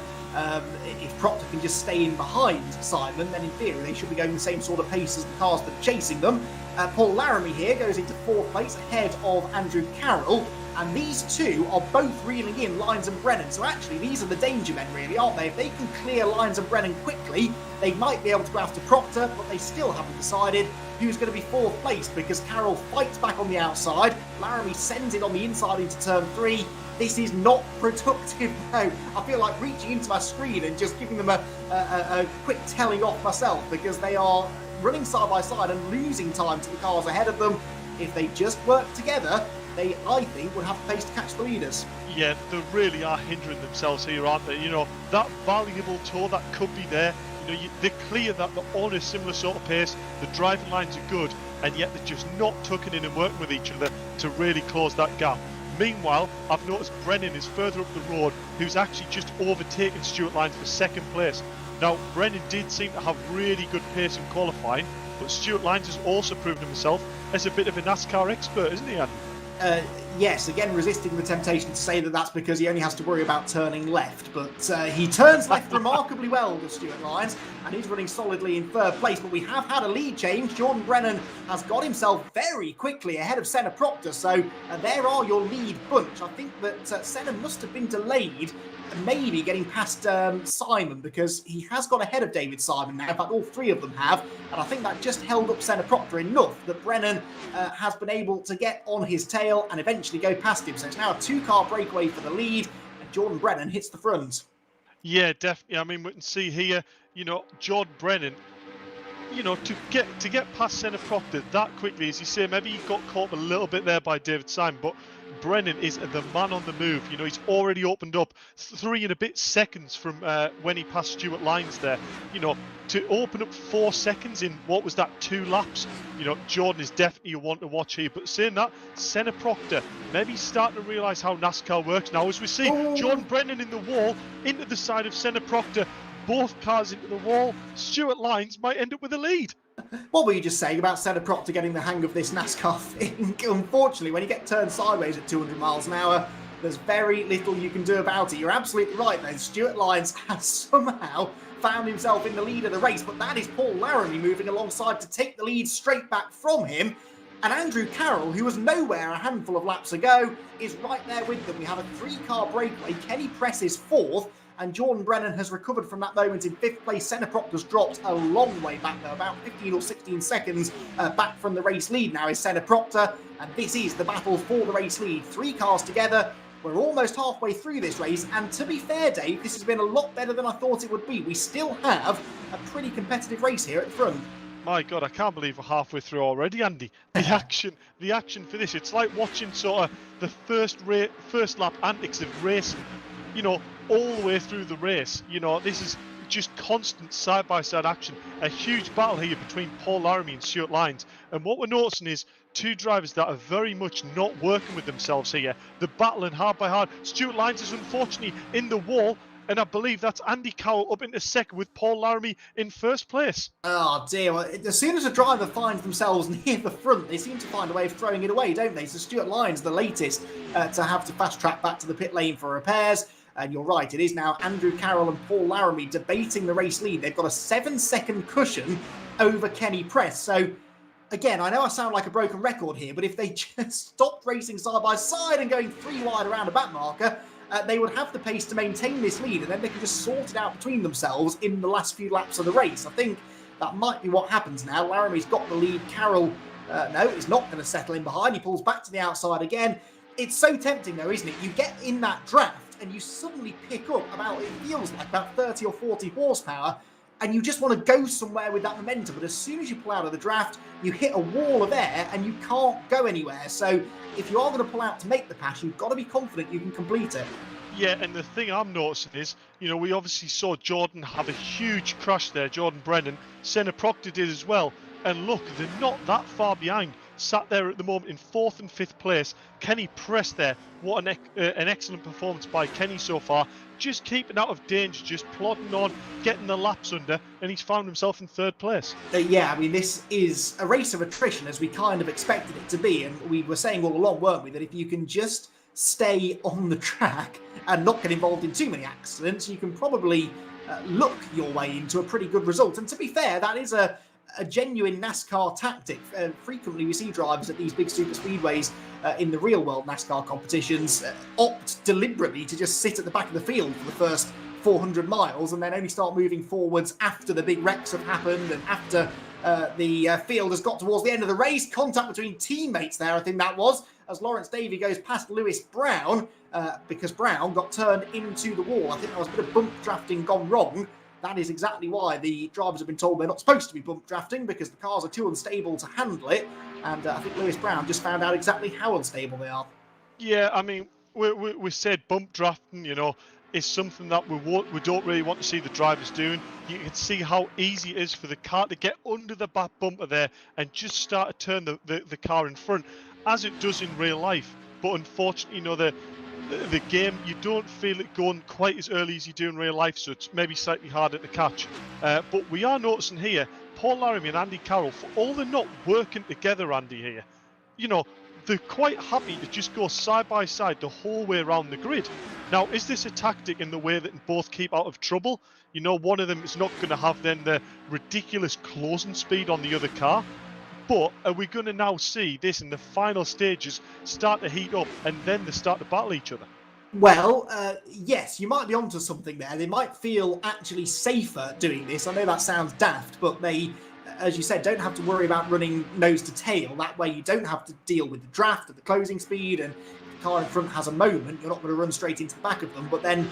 if Proctor can just stay in behind Simon, then in theory they should be going the same sort of pace as the cars that are chasing them. Paul Laramie here goes into 4th place ahead of Andrew Carroll, and these two are both reeling in Lynes and Brennan. So actually these are the danger men, really, aren't they? If they can clear Lynes and Brennan quickly, they might be able to go after Proctor, but they still haven't decided who's going to be 4th place, because Carroll fights back on the outside. Laramie sends it on the inside into turn 3. This is not productive, though. I feel like reaching into my screen and just giving them a quick telling off myself, because they are running side by side and losing time to the cars ahead of them. If they just work together, they, I think, would have pace to catch the leaders. Yeah, they really are hindering themselves here, aren't they? You know, that valuable tow that could be there. You know, they're clear that they're on a similar sort of pace. The driving lines are good, and yet they're just not tucking in and working with each other to really close that gap. Meanwhile, I've noticed Brennan is further up the road, who's actually just overtaken Stuart Lynes for 2nd place. Now, Brennan did seem to have really good pace in qualifying, but Stuart Lynes has also proven himself as a bit of a NASCAR expert, isn't he, Andy? Yes, again resisting the temptation to say that that's because he only has to worry about turning left, but he turns left remarkably well, does Stuart Lyons, and he's running solidly in third place. But we have had a lead change. Jordan Brennan has got himself very quickly ahead of Senna Proctor, so there are your lead bunch. I think that Senna must have been delayed, maybe getting past Simon, because he has got ahead of David Simon now. In fact, all three of them have, and I think that just held up Senna Proctor enough that Brennan has been able to get on his tail and eventually go past him. So it's now a two-car breakaway for the lead, and Jordan Brennan hits the front. Yeah, definitely. I mean, we can see here, Jordan Brennan, to get past Senna Proctor that quickly, as you say, maybe he got caught a little bit there by David Simon, but Brennan is the man on the move. He's already opened up 3 and a bit seconds from when he passed Stuart Lyons there. To open up 4 seconds in, what was that, 2 laps? Jordan is definitely a one to watch here. But saying that, Senna Proctor maybe starting to realise how NASCAR works now, as we see Jordan Brennan in the wall, into the side of Senna Proctor, both cars into the wall. Stuart Lyons might end up with a lead. What were you just saying about Senna Proctor getting the hang of this NASCAR thing? Unfortunately, when you get turned sideways at 200 miles an hour, there's very little you can do about it. You're absolutely right, though. Stuart Lyons has somehow found himself in the lead of the race, but that is Paul Laramie moving alongside to take the lead straight back from him. And Andrew Carroll, who was nowhere a handful of laps ago, is right there with them. We have a 3-car breakaway. Kenny Press is 4th. And Jordan Brennan has recovered from that moment in 5th place. Senna Proctor's dropped a long way back, though, about 15 or 16 seconds back from the race lead now is Senna Proctor. And this is the battle for the race lead. 3 cars together. We're almost halfway through this race. And to be fair, Dave, this has been a lot better than I thought it would be. We still have a pretty competitive race here at the front. My God, I can't believe we're halfway through already, Andy. The action for this, it's like watching sort of the first lap antics of racing, all the way through the race. This is just constant side-by-side action. A huge battle here between Paul Laramie and Stuart Lyons. And what we're noticing is 2 drivers that are very much not working with themselves here. They're battling hard by hard. Stuart Lyons is unfortunately in the wall, and I believe that's Andy Cowell up into 2nd with Paul Laramie in 1st place. Oh dear, well, as soon as a driver finds themselves near the front, they seem to find a way of throwing it away, don't they? So Stuart Lyons, the latest to have to fast track back to the pit lane for repairs. And you're right, it is now Andrew Carroll and Paul Laramie debating the race lead. They've got a 7-second cushion over Kenny Press. So, again, I know I sound like a broken record here, but if they just stopped racing side by side and going 3 wide around a back marker, they would have the pace to maintain this lead, and then they could just sort it out between themselves in the last few laps of the race. I think that might be what happens now. Laramie's got the lead. Carroll, no, is not going to settle in behind. He pulls back to the outside again. It's so tempting, though, isn't it? You get in that draft, and you suddenly pick up it feels like about 30 or 40 horsepower, and you just want to go somewhere with that momentum. But as soon as you pull out of the draft, you hit a wall of air and you can't go anywhere. So if you are going to pull out to make the pass, you've got to be confident you can complete it. Yeah, and the thing I'm noticing is, we obviously saw Jordan have a huge crash there, Jordan Brennan. Senna Proctor did as well. And look, they're not that far behind. Sat there at the moment in 4th and 5th place. Kenny Press there. What an excellent performance by Kenny so far. Just keeping out of danger, just plodding on, getting the laps under, and he's found himself in 3rd place. Yeah, I mean, this is a race of attrition, as we kind of expected it to be. And we were saying all along, weren't we, that if you can just stay on the track and not get involved in too many accidents, you can probably look your way into a pretty good result. And to be fair, that is a genuine NASCAR tactic. Frequently we see drivers at these big super speedways in the real world NASCAR competitions opt deliberately to just sit at the back of the field for the first 400 miles and then only start moving forwards after the big wrecks have happened and after the field has got towards the end of the race. Contact between teammates there, I think that was, as Lawrence Davey goes past Lewis Brown because Brown got turned into the wall. I think there was a bit of bump drafting gone wrong. That is exactly why the drivers have been told they're not supposed to be bump drafting, because the cars are too unstable to handle it. And I think Lewis Brown just found out exactly how unstable they are. Yeah, I mean, we said bump drafting, is something that we don't really want to see the drivers doing. You can see how easy it is for the car to get under the back bumper there and just start to turn the car in front, as it does in real life. But unfortunately, the game, you don't feel it going quite as early as you do in real life, so it's maybe slightly harder to catch. But we are noticing here, Paul Laramie and Andy Carroll, for all they're not working together, Andy, here, they're quite happy to just go side by side the whole way around the grid. Now, is this a tactic in the way that both keep out of trouble? You know, one of them is not going to have then the ridiculous closing speed on the other car. But are we going to now see this in the final stages start to heat up and then they start to battle each other? Well, yes, you might be onto something there. They might feel actually safer doing this. I know that sounds daft, but they, as you said, don't have to worry about running nose to tail. That way you don't have to deal with the draft at the closing speed, and if the car in front has a moment, you're not going to run straight into the back of them. But then,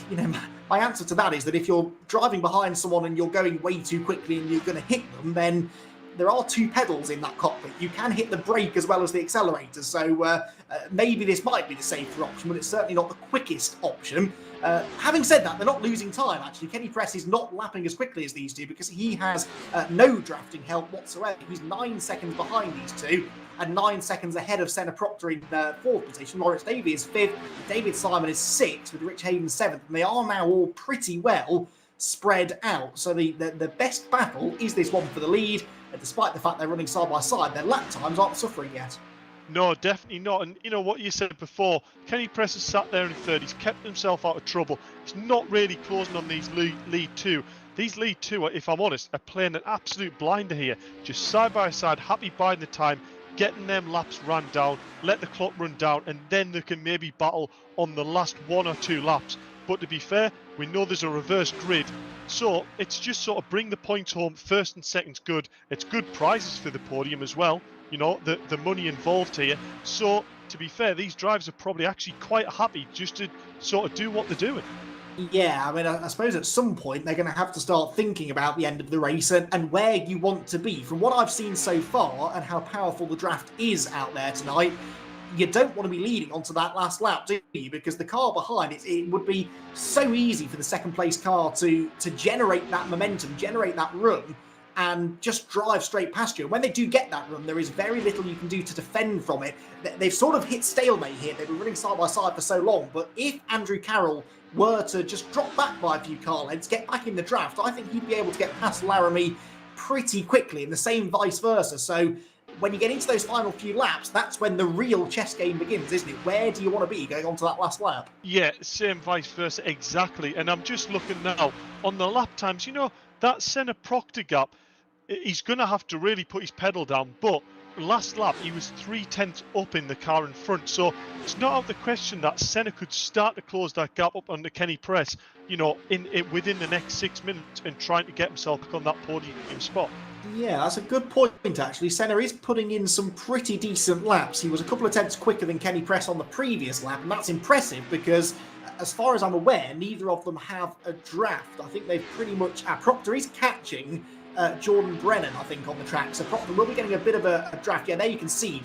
you know, my answer to that is that if you're driving behind someone and you're going way too quickly and you're going to hit them, then there are two pedals in that cockpit. You can hit the brake as well as the accelerator. So maybe this might be the safer option, but it's certainly not the quickest option. Having said that, they're not losing time, actually. Kenny Press is not lapping as quickly as these two because he has no drafting help whatsoever. He's 9 seconds behind these two and 9 seconds ahead of Senna Proctor in fourth position. Lawrence Davey is fifth. David Simon is sixth with Rich Hayden seventh. And they are now all pretty well spread out. So the best battle is this one for the lead. And despite the fact they're running side by side, their lap times aren't suffering yet. No, definitely not. And you know what you said before, Kenny Press has sat there in third. He's kept himself out of trouble. He's not really closing on these lead two. These lead two, if I'm honest, are playing an absolute blinder here. Just side by side, happy biding the time, getting them laps run down, let the clock run down, and then they can maybe battle on the last 1 or 2 laps. But to be fair, we know there's a reverse grid. So it's just sort of bring the points home. First and second's good. It's good prizes for the podium as well. You know, the money involved here. So to be fair, these drivers are probably actually quite happy just to sort of do what they're doing. Yeah, I mean, I suppose at some point they're going to have to start thinking about the end of the race and where you want to be. From what I've seen so far and how powerful the draft is out there tonight, you don't want to be leading onto that last lap, do you? Because the car behind it would be so easy for the second place car to generate that momentum, generate that run, and just drive straight past you. And when they do get that run, there is very little you can do to defend from it. They've sort of hit stalemate here. They've been running side by side for so long. But if Andrew Carroll were to just drop back by a few car lengths, get back in the draft, I think he'd be able to get past Laramie pretty quickly, and the same vice versa. So when you get into those final few laps, that's when the real chess game begins, isn't it? Where do you want to be going on to that last lap? Yeah, same vice versa, exactly. And I'm just looking now on the lap times. You know, that Senna Proctor gap, he's going to have to really put his pedal down. But last lap, he was 3/10 up in the car in front. So it's not out of the question that Senna could start to close that gap up under Kenny Press, you know, within the next 6 minutes and trying to get himself back on that podium spot. Yeah, that's a good point, actually. Senna is putting in some pretty decent laps. He was a couple of tenths quicker than Kenny Press on the previous lap, and that's impressive because, as far as I'm aware, neither of them have a draft. I think they've pretty much... Proctor is catching Jordan Brennan, I think, on the track. So Proctor will be getting a bit of a draft. Yeah, there you can see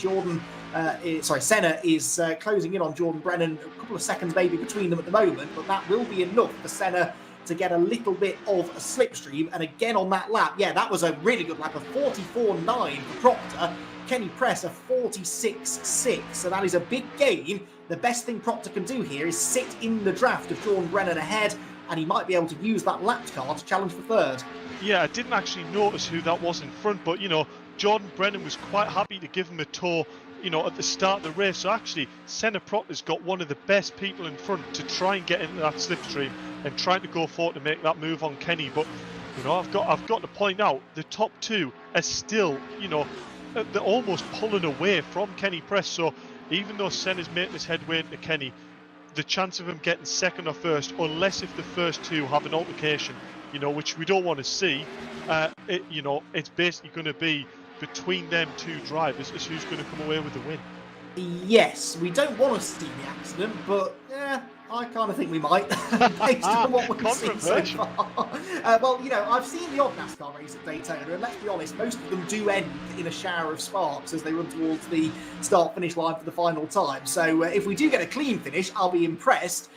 Senna is closing in on Jordan Brennan. A couple of seconds maybe between them at the moment, but that will be enough for Senna to get a little bit of a slipstream. And again on that lap, yeah, that was a really good lap, a 44.9 for Proctor. Kenny Press, a 46.6. So that is a big gain. The best thing Proctor can do here is sit in the draft of Jordan Brennan ahead, and he might be able to use that lapped car to challenge for third. Yeah, I didn't actually notice who that was in front, but, you know, Jordan Brennan was quite happy to give him a tow, you know, at the start of the race. So actually, Senna Proctor's got one of the best people in front to try and get into that slipstream and trying to go forward to make that move on Kenny. But, you know, I've got to point out, the top two are still, you know, they're almost pulling away from Kenny Press. So even though Senna's making his headway into Kenny, the chance of him getting second or first, unless if the first two have an altercation, you know, which we don't want to see, you know, it's basically going to be between them two drivers as who's going to come away with the win. Yes, we don't want to see the accident, but I kind of think we might, based on what we've seen so far. Well, you know, I've seen the odd NASCAR race at Daytona, and let's be honest, most of them do end in a shower of sparks as they run towards the start-finish line for the final time. So if we do get a clean finish, I'll be impressed.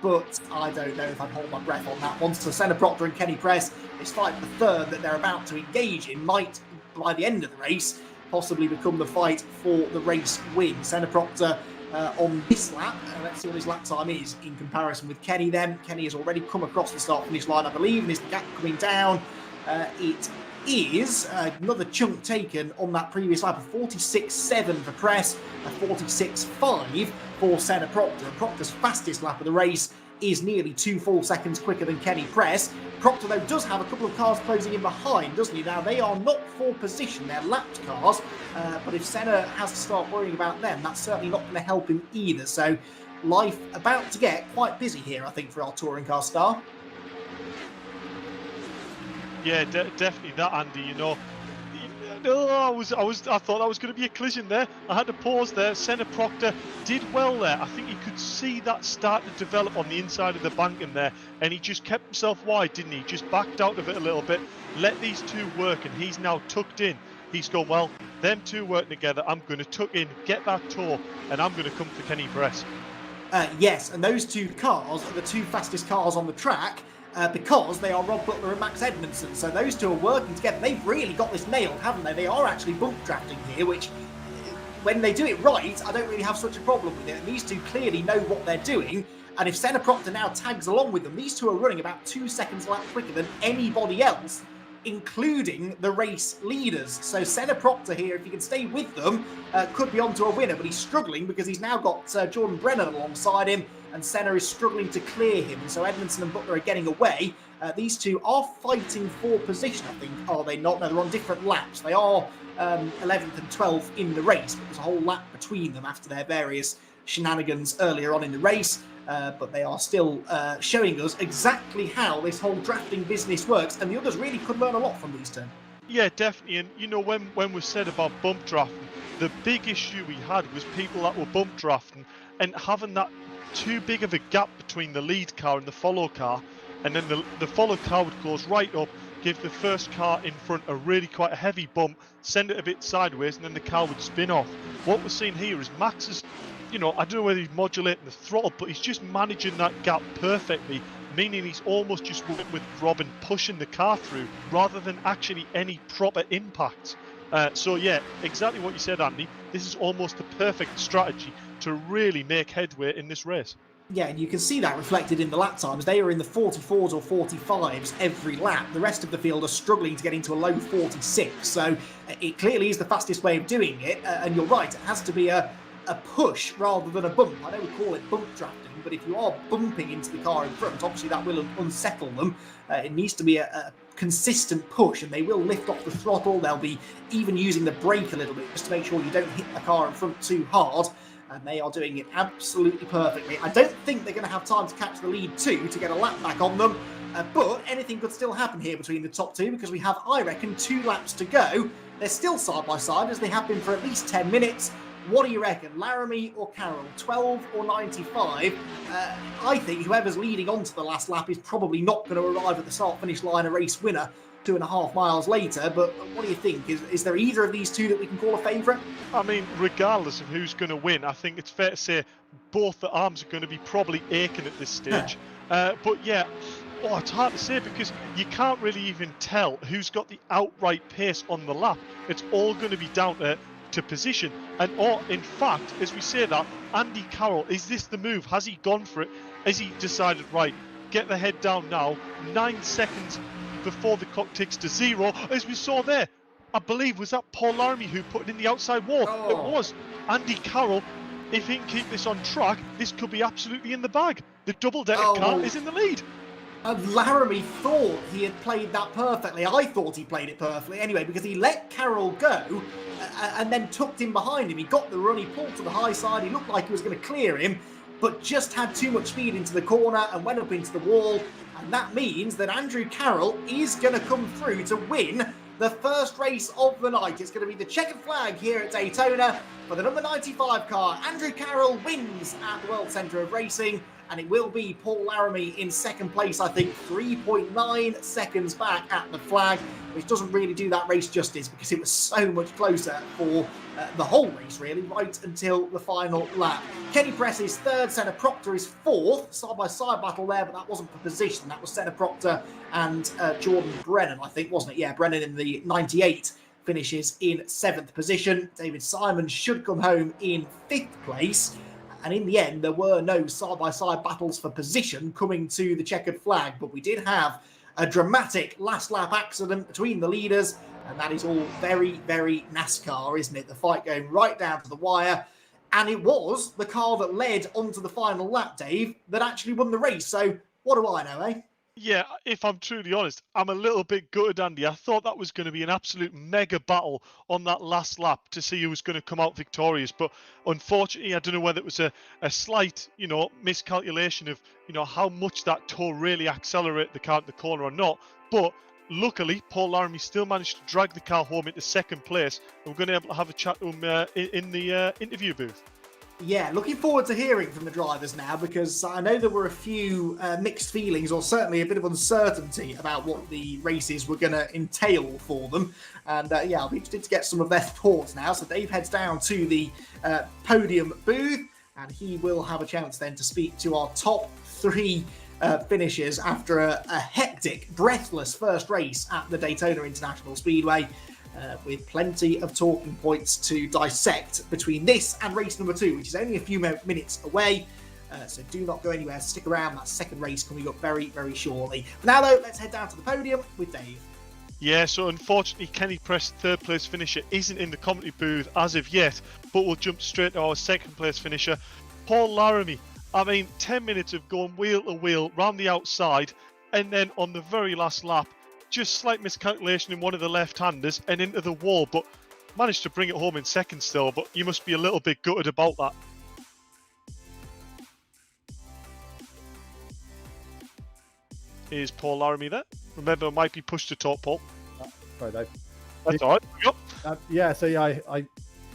But I don't know if I'd hold my breath on that one. So Senna Proctor and Kenny Press, this fight for third that they're about to engage in might, by the end of the race, possibly become the fight for the race win. Senna Proctor on this lap, let's see what his lap time is in comparison with Kenny then. Kenny has already come across the start-finish line, I believe, and is the gap coming down. It is another chunk taken on that previous lap, a 46.7 for Press, a 46.5 for Senna Proctor. And Proctor's fastest lap of the race is nearly 2 full seconds quicker than Kenny Press. Proctor, though, does have a couple of cars closing in behind, doesn't he? Now, they are not for position, they're lapped cars, but if Senna has to start worrying about them, that's certainly not going to help him either. So, life about to get quite busy here, I think, for our touring car star. Yeah, definitely that, Andy. You know, I thought that was going to be a collision there. I had to pause there. Senna Proctor did well there. I think he could see that start to develop on the inside of the banking there, and he just kept himself wide, didn't he? Just backed out of it a little bit, let these two work, and he's now tucked in. He's gone, well, them two working together, I'm going to tuck in, get that toe, and I'm going to come for Kenny Press. Yes, and those two cars are the two fastest cars on the track, because they are Rob Butler and Max Edmondson. So those two are working together. They've really got this nailed, haven't they? They are actually bump drafting here, which, when they do it right, I don't really have such a problem with it. And these two clearly know what they're doing. And if Senna Proctor now tags along with them, these two are running about 2 seconds lap quicker than anybody else, including the race leaders. So Senna Proctor here, if he can stay with them, could be onto a winner, but he's struggling because he's now got Jordan Brennan alongside him, and Senna is struggling to clear him. So Edmondson and Butler are getting away. These two are fighting for position, I think. Are they not? No, they're on different laps. They are 11th and 12th in the race, but there's a whole lap between them after their various shenanigans earlier on in the race. But they are still showing us exactly how this whole drafting business works, and the others really could learn a lot from these two. Yeah, definitely. And, you know, when we said about bump drafting, the big issue we had was people that were bump drafting and having that too big of a gap between the lead car and the follow car, and then the follow car would close right up, give the first car in front a really quite a heavy bump, send it a bit sideways, and then the car would spin off. What we're seeing here is Max is, you know, I don't know whether he's modulating the throttle, but he's just managing that gap perfectly, meaning he's almost just working with Robin pushing the car through rather than actually any proper impact. So yeah, exactly what you said, Andy. This is almost the perfect strategy to really make headway in this race. Yeah, and you can see that reflected in the lap times. They are in the 44s or 45s every lap. The rest of the field are struggling to get into a low 46. So it clearly is the fastest way of doing it. And you're right, it has to be a push rather than a bump. I know we call it bump drafting, but if you are bumping into the car in front, obviously that will unsettle them. It needs to be a consistent push, and they will lift off the throttle. They'll be even using the brake a little bit just to make sure you don't hit the car in front too hard. And they are doing it absolutely perfectly. I don't think they're going to have time to catch the lead two to get a lap back on them, but anything could still happen here between the top two, because we have, I reckon, 2 laps to go. They're still side by side, as they have been for at least 10 minutes. What do you reckon, Laramie or Carroll, 12 or 95? I think whoever's leading on to the last lap is probably not going to arrive at the start-finish line a race winner 2.5 miles later, but what do you think? Is there either of these two that we can call a favourite? I mean, regardless of who's going to win, I think it's fair to say both the arms are going to be probably aching at this stage. But yeah, it's hard to say because you can't really even tell who's got the outright pace on the lap. It's all going to be down to position. And in fact, as we say that, Andy Carroll, is this the move? Has he gone for it? Has he decided, right, get the head down now, 9 seconds before the clock ticks to 0, as we saw there? I believe, was that Paul Laramie who put it in the outside wall? Oh. It was. Andy Carroll, if he can keep this on track, this could be absolutely in the bag. The double-decker car is in the lead. Laramie thought he had played that perfectly. I thought he played it perfectly anyway, because he let Carroll go and then tucked him behind him. He got the run, he pulled to the high side, he looked like he was going to clear him, but just had too much speed into the corner and went up into the wall. And that means that Andrew Carroll is going to come through to win the first race of the night. It's going to be the checkered flag here at Daytona for the number 95 car. Andrew Carroll wins at the World Centre of Racing, and it will be Paul Laramie in second place, I think 3.9 seconds back at the flag, which doesn't really do that race justice because it was so much closer for the whole race, really, right until the final lap. Kenny Press is third, Senna Proctor is fourth. Side-by-side battle there, but that wasn't for position. That was Senna Proctor and Jordan Brennan, I think, wasn't it? Yeah, Brennan in the 98 finishes in 7th position. David Simon should come home in 5th place. And in the end, there were no side-by-side battles for position coming to the checkered flag, but we did have a dramatic last lap accident between the leaders, and that is all very, very NASCAR, isn't it? The fight going right down to the wire. And it was the car that led onto the final lap, Dave, that actually won the race. So what do I know, eh? Yeah, if I'm truly honest, I'm a little bit gutted, Andy. I thought that was going to be an absolute mega battle on that last lap to see who was going to come out victorious. But unfortunately, I don't know whether it was a slight, miscalculation of, how much that tow really accelerated the car at the corner or not. But luckily, Paul Laramie still managed to drag the car home into second place. And we're going to be able to have a chat to him in the interview booth. Yeah, looking forward to hearing from the drivers now, because I know there were a few mixed feelings, or certainly a bit of uncertainty about what the races were going to entail for them. And I'll be interested to get some of their thoughts now. So Dave heads down to the podium booth, and he will have a chance then to speak to our top three finishers after a hectic, breathless first race at the Daytona International Speedway. With plenty of talking points to dissect between this and race number 2, which is only a few minutes away. So do not go anywhere. Stick around. That second race coming up very, very shortly. For now, though, let's head down to the podium with Dave. Yeah, so unfortunately, Kenny Press, third place finisher, isn't in the commentary booth as of yet, but we'll jump straight to our second place finisher, Paul Laramie. 10 minutes of going wheel to wheel round the outside, and then on the very last lap, just slight miscalculation in one of the left-handers and into the wall, but managed to bring it home in second still. But you must be a little bit gutted about that. Is Paul Laramie there? Remember, it might be pushed to talk, Paul. Sorry, Dave. That's all right. I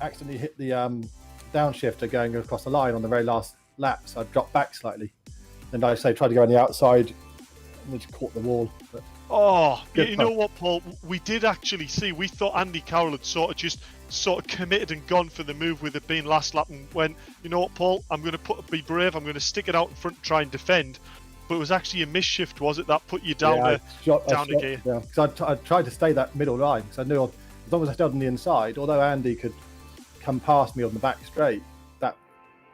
accidentally hit the downshifter going across the line on the very last lap, so I dropped back slightly. And I tried to go on the outside and just caught the wall. But you know what, Paul? We did actually see. We thought Andy Carroll had sort of committed and gone for the move with it being last lap, and went, you know what, Paul? I'm going to be brave. I'm going to stick it out in front and try and defend. But it was actually a misshift, was it, that put you down a gear? Yeah, because I tried to stay that middle line, because I knew as long as I stayed on the inside, although Andy could come past me on the back straight, that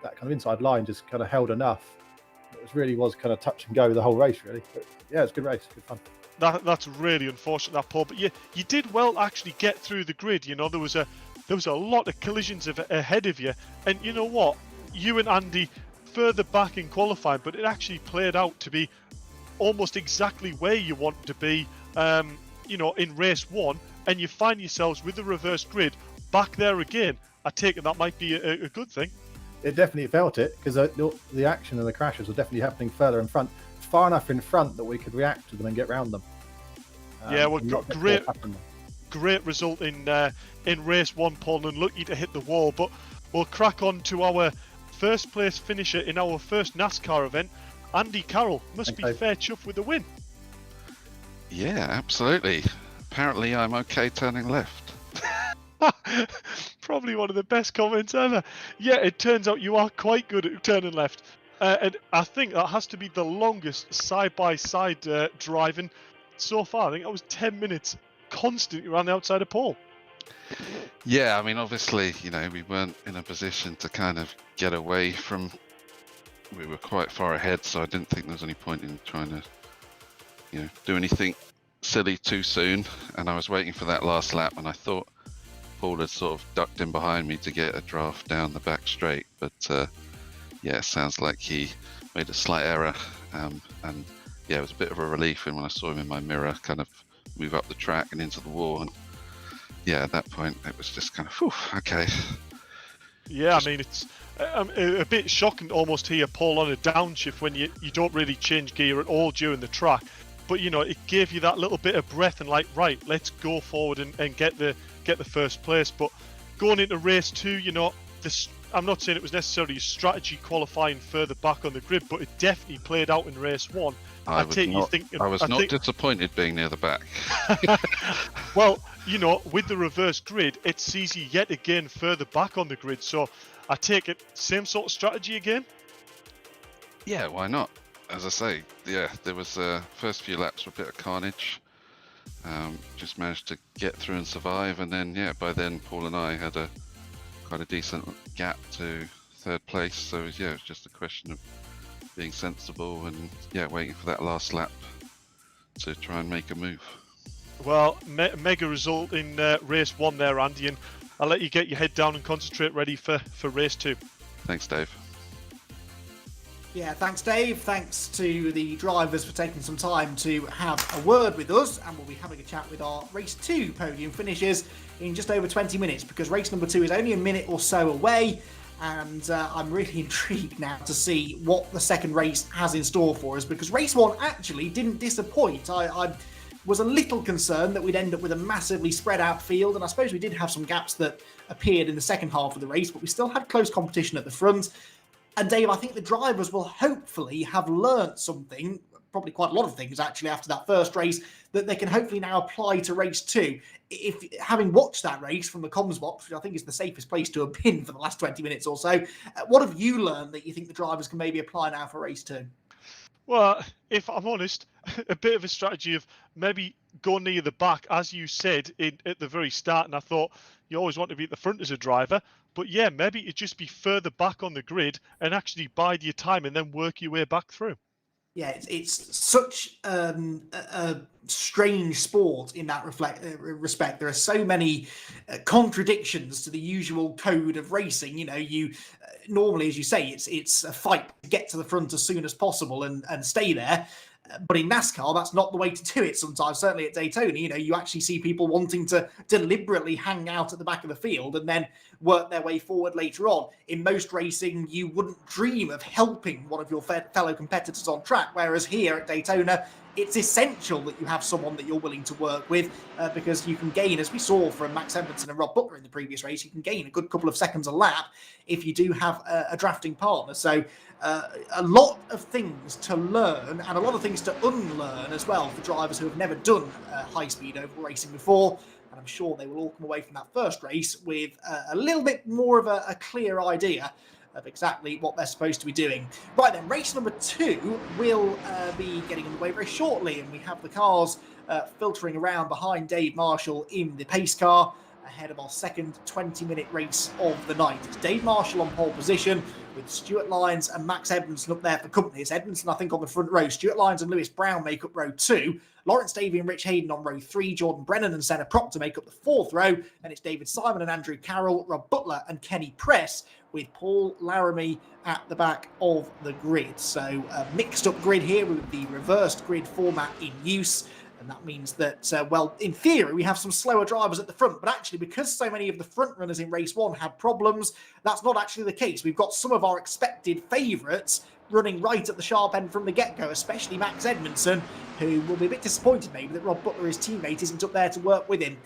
kind of inside line just kind of held enough. It was kind of touch and go the whole race, really. But yeah, it's a good race, good fun. That's really unfortunate, that, Paul. But you did well actually get through the grid. There was a lot of collisions ahead of you, and you know what? You and Andy further back in qualifying, but it actually played out to be almost exactly where you want to be, in race 1, and you find yourselves with the reverse grid back there again. I take it that might be a good thing. It definitely felt it, because the action and the crashes were definitely happening further in front, far enough in front that we could react to them and get round them. Great result in race 1, Paul, and lucky to hit the wall. But we'll crack on to our first place finisher in our first NASCAR event. Andy Carroll must be fair chuffed with the win. Yeah, absolutely. Apparently I'm okay turning left. Probably one of the best comments ever. Yeah, it turns out you are quite good at turning left. And I think that has to be the longest side-by-side driving so far. I think that was 10 minutes constantly around the outside of Paul. Yeah, obviously, we weren't in a position to kind of get away from... We were quite far ahead, so I didn't think there was any point in trying to, do anything silly too soon. And I was waiting for that last lap, and I thought Paul had sort of ducked in behind me to get a draft down the back straight. But, it sounds like he made a slight error. And, it was a bit of a relief when I saw him in my mirror kind of move up the track and into the wall. And, at that point, it was just kind of, okay. Yeah, it's a bit shocking to almost hear Paul on a downshift when you don't really change gear at all during the track. But, it gave you that little bit of breath and like, right, let's go forward and get the first place. But going into race 2, I'm not saying it was necessarily a strategy qualifying further back on the grid, but it definitely played out in race 1. I was not disappointed being near the back. Well, with the reverse grid, it sees you yet again further back on the grid. So I take it, same sort of strategy again? Yeah, why not? As I say, there was first few laps were a bit of carnage. Just managed to get through and survive, and then by then Paul and I had quite a decent gap to third place. So it was just a question of being sensible and waiting for that last lap to try and make a move. Well, mega result in race 1 there, Andy, and I'll let you get your head down and concentrate ready for race 2. Thanks, Dave. Yeah, thanks, Dave. Thanks to the drivers for taking some time to have a word with us, and we'll be having a chat with our race 2 podium finishers in just over 20 minutes, because race number 2 is only a minute or so away, and I'm really intrigued now to see what the second race has in store for us, because race 1 actually didn't disappoint. I was a little concerned that we'd end up with a massively spread out field, and I suppose we did have some gaps that appeared in the second half of the race, but we still had close competition at the front. And Dave, I think the drivers will hopefully have learnt something, probably quite a lot of things actually, after that first race, that they can hopefully now apply to race 2. If having watched that race from the comms box, which I think is the safest place to have been for the last 20 minutes or so, what have you learned that you think the drivers can maybe apply now for race 2? Well, if I'm honest, a bit of a strategy of maybe go near the back, as you said at the very start, and I thought you always want to be at the front as a driver, but yeah, maybe it'd just be further back on the grid and actually bide your time and then work your way back through. Yeah, it's such a strange sport in that respect. There are so many contradictions to the usual code of racing. You know, you normally, as you say, it's a fight to get to the front as soon as possible and stay there. But in NASCAR, that's not the way to do it sometimes. Certainly at Daytona, you know, you actually see people wanting to deliberately hang out at the back of the field and then work their way forward later on. In most racing, you wouldn't dream of helping one of your fellow competitors on track, whereas here at Daytona, it's essential that you have someone that you're willing to work with because you can gain, as we saw from Max Edmondson and Rob Butler in the previous race, you can gain a good couple of seconds a lap if you do have a drafting partner. So a lot of things to learn and a lot of things to unlearn as well for drivers who have never done high-speed oval racing before. And I'm sure they will all come away from that first race with a little bit more of a clear idea of exactly what they're supposed to be doing. Right then, race number 2 will be getting underway very shortly, and we have the cars filtering around behind Dave Marshall in the pace car ahead of our second 20-minute race of the night. It's Dave Marshall on pole position with Stuart Lyons and Max Edmondson up there for company. It's Edmondson, I think, on the front row. Stuart Lyons and Lewis Brown make up row 2. Lawrence Davey and Rich Hayden on row 3. Jordan Brennan and Senna Proctor make up the 4th row. And it's David Simon and Andrew Carroll, Rob Butler and Kenny Press, with Paul Laramie at the back of the grid. So a mixed up grid here with the reversed grid format in use. And that means that, well, in theory, we have some slower drivers at the front. But actually, because so many of the front runners in race 1 had problems, that's not actually the case. We've got some of our expected favourites running right at the sharp end from the get-go, especially Max Edmondson, who will be a bit disappointed maybe that Rob Butler, his teammate, isn't up there to work with him.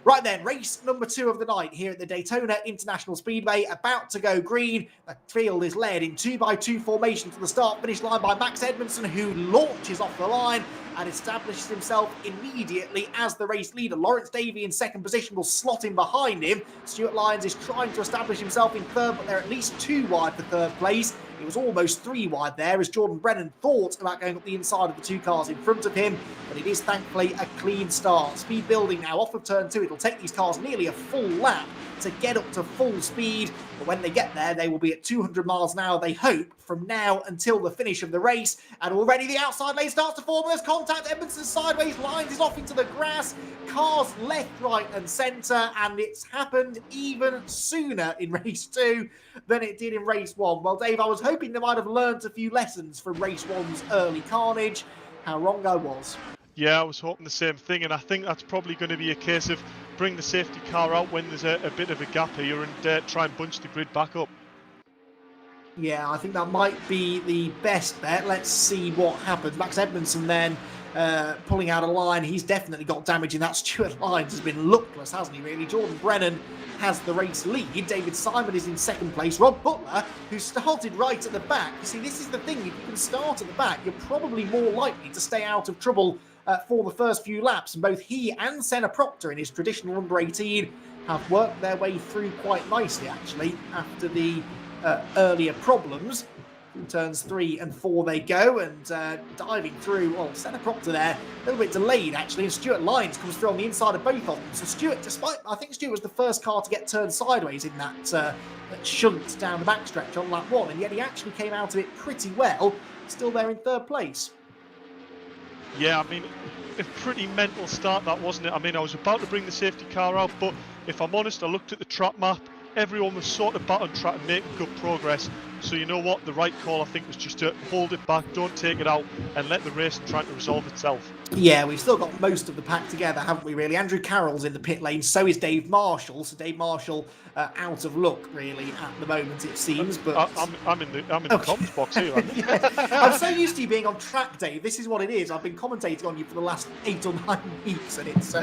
Right then, race number 2 of the night here at the Daytona International Speedway, about to go green. The field is led in 2x2 formation to the start-finish line by Max Edmondson, who launches off the line and establishes himself immediately as the race leader. Lawrence Davey in second position will slot in behind him. Stuart Lyons is trying to establish himself in third, but they're at least 2 wide for third place. It was almost 3 wide there as Jordan Brennan thought about going up the inside of the 2 cars in front of him, but it is thankfully a clean start. Speed building now off of turn 2. It'll take these cars nearly a full lap to get up to full speed, but when they get there, they will be at 200 miles an hour, they hope, from now until the finish of the race. And already the outside lane starts to form. There's contact. Edmondson sideways, Lyons is off into the grass. Cars left, right and centre, and it's happened even sooner in race 2 than it did in race 1. Well, Dave, I was hoping they might have learned a few lessons from race 1's early carnage. How wrong I was. Yeah, I was hoping the same thing, and I think that's probably going to be a case of bring the safety car out when there's a bit of a gap here and try and bunch the grid back up. Yeah, I think that might be the best bet. Let's see what happens. Max Edmondson then pulling out a line. He's definitely got damage in that. Stuart Lyons has been luckless, hasn't he, really? Jordan Brennan has the race lead. David Simon is in second place. Rob Butler, who started right at the back. You see, this is the thing. If you can start at the back, you're probably more likely to stay out of trouble for the first few laps. And both he and Senna Proctor in his traditional number 18 have worked their way through quite nicely, actually, after the earlier problems. Through turns 3 and 4 they go, and diving through, well, Senna Proctor there, a little bit delayed actually, and Stuart Lyons comes through on the inside of both of them. So Stuart, I think Stuart was the first car to get turned sideways in that shunt down the backstretch on lap 1, and yet he actually came out of it pretty well, still there in third place. Yeah, I mean, a pretty mental start that, wasn't it? I mean, I was about to bring the safety car out, but if I'm honest, I looked at the track map. Everyone was sort of back on track and making good progress. So you know what? The right call, I think, was just to hold it back, don't take it out, and let the race try to resolve itself. Yeah, we've still got most of the pack together, haven't we, really? Andrew Carroll's in the pit lane, so is Dave Marshall. So Dave Marshall out of luck, really, at the moment, it seems. But I'm in the comms box here. Yeah. I'm so used to you being on track, Dave. This is what it is. I've been commentating on you for the last 8 or 9 weeks, and it's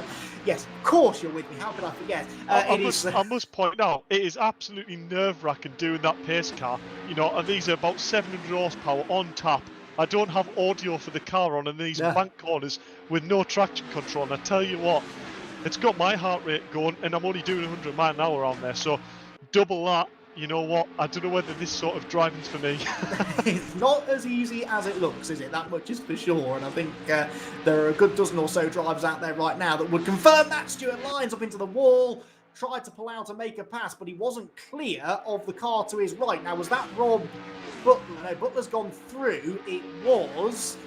yes, of course you're with me. How could I forget? I must point out, it is absolutely nerve-wracking doing that pace car. You know, and these are about 700 horsepower on tap. I don't have audio for the car on, and these bank corners with no traction control. And I tell you what, it's got my heart rate going, and I'm only doing 100 mile an hour on there. So double that. You know what? I don't know whether this sort of driving's for me. It's not as easy as it looks, is it? That much is for sure. And I think there are a good dozen or so drivers out there right now that would confirm that. Stuart Lyons up into the wall, tried to pull out and make a pass, but he wasn't clear of the car to his right. Now, was that Rob Butler? No, Butler's gone through. It was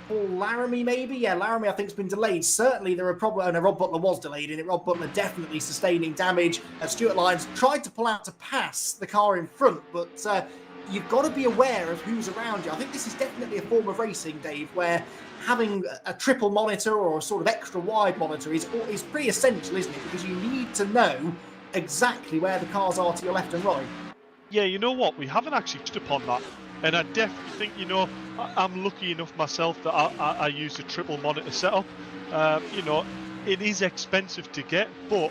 Paul Laramie, maybe? Yeah, Laramie, I think, has been delayed. Certainly, there are problems. Oh, no, Rob Butler was delayed in it. Rob Butler definitely sustaining damage. Stuart Lyons tried to pull out to pass the car in front, but you've got to be aware of who's around you. I think this is definitely a form of racing, Dave, where having a triple monitor or a sort of extra wide monitor is pretty essential, isn't it? Because you need to know exactly where the cars are to your left and right. Yeah, you know what? We haven't actually touched upon that. And I definitely think, you know, I'm lucky enough myself that I use a triple monitor setup. You know, it is expensive to get, but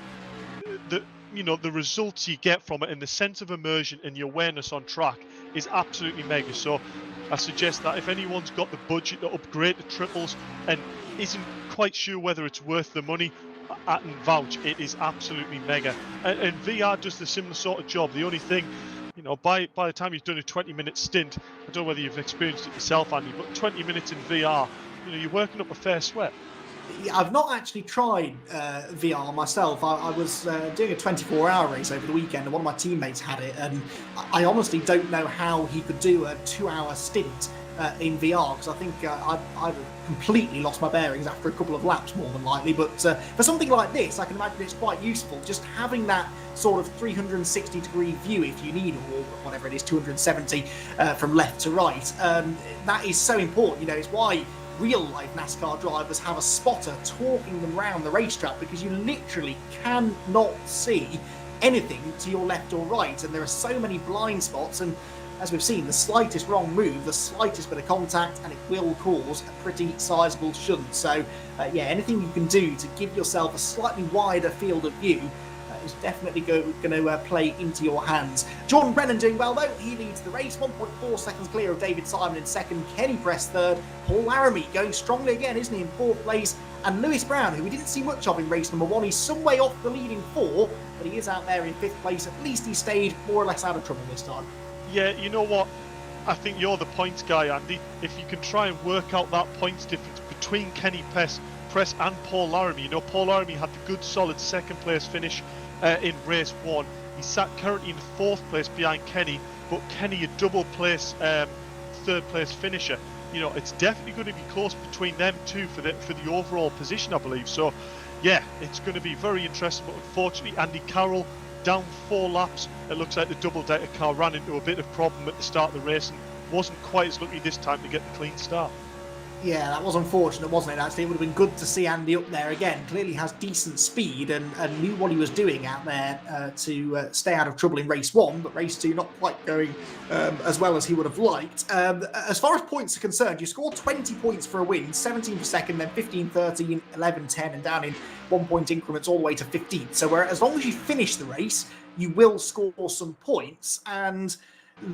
the results you get from it and the sense of immersion and your awareness on track is absolutely mega. So I suggest that if anyone's got the budget to upgrade to triples and isn't quite sure whether it's worth the money, I can vouch it is absolutely mega. And VR does the similar sort of job. The only thing, you know, by the time you've done a 20-minute stint, I don't know whether you've experienced it yourself, Andy, but 20 minutes in VR, you know, you're working up a fair sweat. Yeah, I've not actually tried VR myself. I was doing a 24-hour race over the weekend, and one of my teammates had it, and I honestly don't know how he could do a 2-hour stint in VR, because I think I'd completely lost my bearings after a couple of laps, more than likely. But for something like this, I can imagine it's quite useful, just having that sort of 360-degree view, if you need, or whatever it is, 270 from left to right. That is so important. You know, it's why real-life NASCAR drivers have a spotter talking them around the racetrack, because you literally cannot see anything to your left or right, and there are so many blind spots, and as we've seen, the slightest wrong move, the slightest bit of contact, and it will cause a pretty sizable shunt. So yeah, anything you can do to give yourself a slightly wider field of view is definitely going to play into your hands. Jordan Brennan doing well, though. He leads the race, 1.4 seconds clear of David Simon in second. Kenny Press third. Paul Laramie going strongly again, isn't he, in fourth place. And Lewis Brown, who we didn't see much of in race number 1, he's some way off the leading 4, but he is out there in 5th place. At least he stayed more or less out of trouble this time. Yeah, you know what? I think you're the points guy, Andy. If you can try and work out that points difference between Kenny Press and Paul Laramie. You know, Paul Laramie had the good, solid second place finish in race 1. He sat currently in 4th place behind Kenny, but Kenny a double place 3rd place finisher. You know, it's definitely going to be close between them two for the overall position, I believe. So yeah, it's going to be very interesting, but unfortunately Andy Carroll down 4 laps. It looks like the double-decker car ran into a bit of problem at the start of the race and wasn't quite as lucky this time to get the clean start. Yeah, that was unfortunate, wasn't it? Actually, it would have been good to see Andy up there again. Clearly has decent speed and knew what he was doing out there to stay out of trouble in race 1, but race 2 not quite going as well as he would have liked. As far as points are concerned, you scored 20 points for a win, 17 for second, then 15, 13, 11, 10, and down in 1-point increments all the way to 15. So as long as you finish the race, you will score some points. And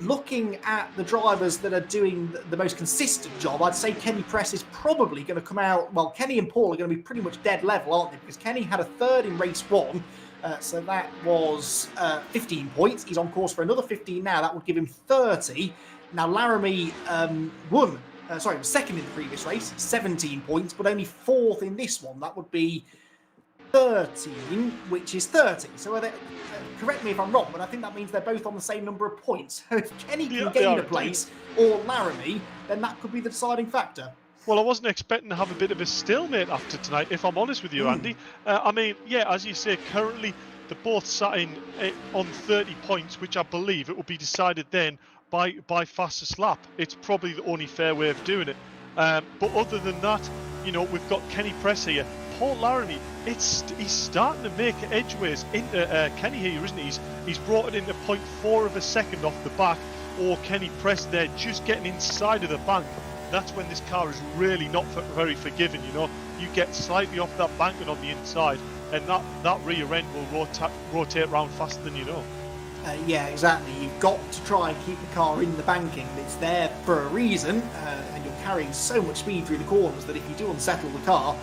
looking at the drivers that are doing the most consistent job, I'd say Kenny Press is probably going to come out. Well, Kenny and Paul are going to be pretty much dead level, aren't they? Because Kenny had a 3rd in race 1, so that was 15 points. He's on course for another 15 now. That would give him 30. Now, Laramie was 2nd in the previous race, 17 points, but only 4th in this one. That would be 13, which is 30. So are they, correct me if I'm wrong, but I think that means they're both on the same number of points. So if Kenny can gain a place or Laramie, then that could be the deciding factor. Well, I wasn't expecting to have a bit of a stalemate after tonight, if I'm honest with you, Andy. I mean, yeah, as you say, currently they're both sat in on 30 points, which I believe it will be decided then by fastest lap. It's probably the only fair way of doing it. But other than that, you know, we've got Kenny Press here. Paul Laramie, he's starting to make edgeways into Kenny here, isn't he? He's brought it into 0.4 of a second off the back, or Kenny Press there just getting inside of the bank. That's when this car is really not very forgiving, you know. You get slightly off that bank and on the inside, and that rear end will rotate around faster than you know. Yeah, exactly. You've got to try and keep the car in the banking. It's there for a reason, and you're carrying so much speed through the corners that if you do unsettle the car,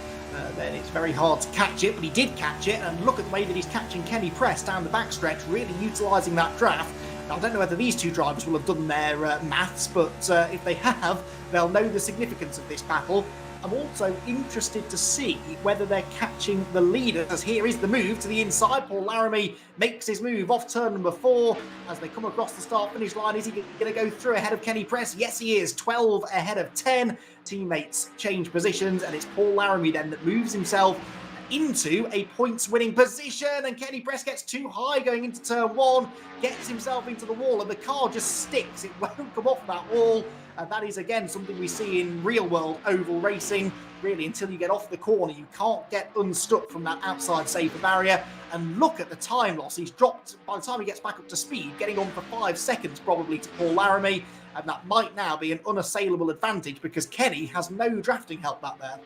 then it's very hard to catch it. But he did catch it, and look at the way that he's catching Kenny Press down the backstretch, really utilising that draft. Now, I don't know whether these two drivers will have done their maths, but if they have, they'll know the significance of this battle. I'm also interested to see whether they're catching the leaders, as here is the move to the inside. Paul Laramie makes his move off turn number 4 as they come across the start-finish line. Is he going to go through ahead of Kenny Press? Yes, he is. 12 ahead of 10. Teammates change positions, and it's Paul Laramie then that moves himself into a points-winning position, and Kenny Press gets too high going into turn 1, gets himself into the wall, and the car just sticks. It won't come off that wall. And that is, again, something we see in real-world oval racing. Really, until you get off the corner, you can't get unstuck from that outside safer barrier. And look at the time loss. He's dropped, by the time he gets back up to speed, getting on for 5 seconds probably to Paul Laramie. And that might now be an unassailable advantage because Kenny has no drafting help back there.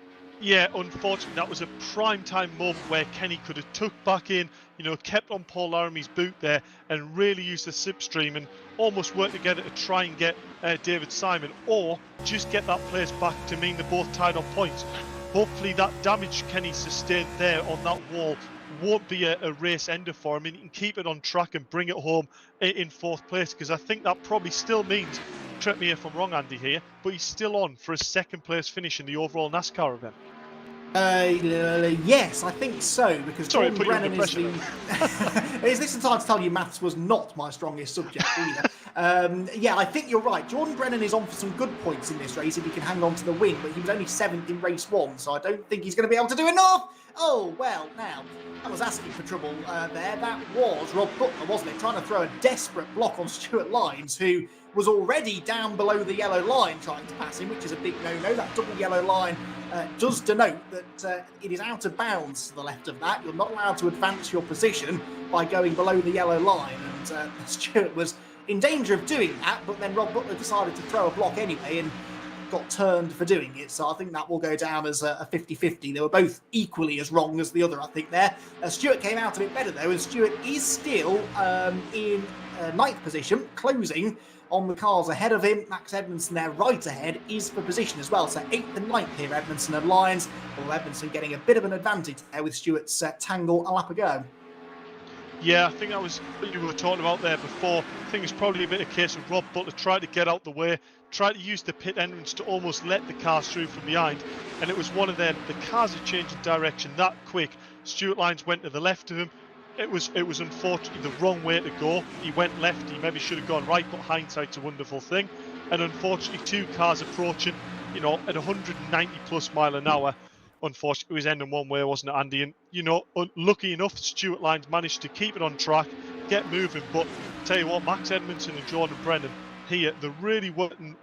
Yeah, unfortunately, that was a prime time moment where Kenny could have took back in, you know, kept on Paul Laramie's boot there and really used the slipstream and almost worked together to try and get David Simon, or just get that place back to mean they're both tied on points. Hopefully that damage Kenny sustained there on that wall won't be a race ender for him, and he can keep it on track and bring it home in 4th place, because I think that probably still means, correct me if I'm wrong, Andy, here, but he's still on for a 2nd place finish in the overall NASCAR event. Yes, I think so, because John Brennan is the... Is this the time to tell you maths was not my strongest subject either? Yeah, I think you're right. Jordan Brennan is on for some good points in this race if he can hang on to the win, but he was only 7th in race 1, so I don't think he's going to be able to do enough. Oh, well, now, I was asking for trouble there. That was Rob Butler, wasn't it? Trying to throw a desperate block on Stuart Lyons, who was already down below the yellow line trying to pass him, which is a big no-no. That double yellow line does denote that it is out of bounds to the left of that. You're not allowed to advance your position by going below the yellow line, and Stuart was in danger of doing that, but then Rob Butler decided to throw a block anyway and got turned for doing it. So I think that will go down as a 50-50. They were both equally as wrong as the other, I think, there. Stuart came out a bit better, though, and Stuart is still in 9th position, closing on the cars ahead of him. Max Edmondson there right ahead is for position as well. So 8th and 9th here, Edmondson and Lyons. Well, Edmondson getting a bit of an advantage there with Stuart's tangle a lap ago. Yeah, I think that was what you were talking about there before. I think it's probably a bit of a case of Rob Butler tried to get out the way, tried to use the pit entrance to almost let the cars through from behind, and it was one of them. The cars are changing direction that quick. Stuart Lyons went to the left of him. It was unfortunately the wrong way to go. He went left, he maybe should have gone right, but hindsight's a wonderful thing. And unfortunately, 2 cars approaching, you know, at 190 plus mile an hour. Unfortunately, it was ending one way, wasn't it, Andy? And, you know, lucky enough, Stuart Lyons managed to keep it on track, get moving. But tell you what, Max Edmondson and Jordan Brennan here, they're really working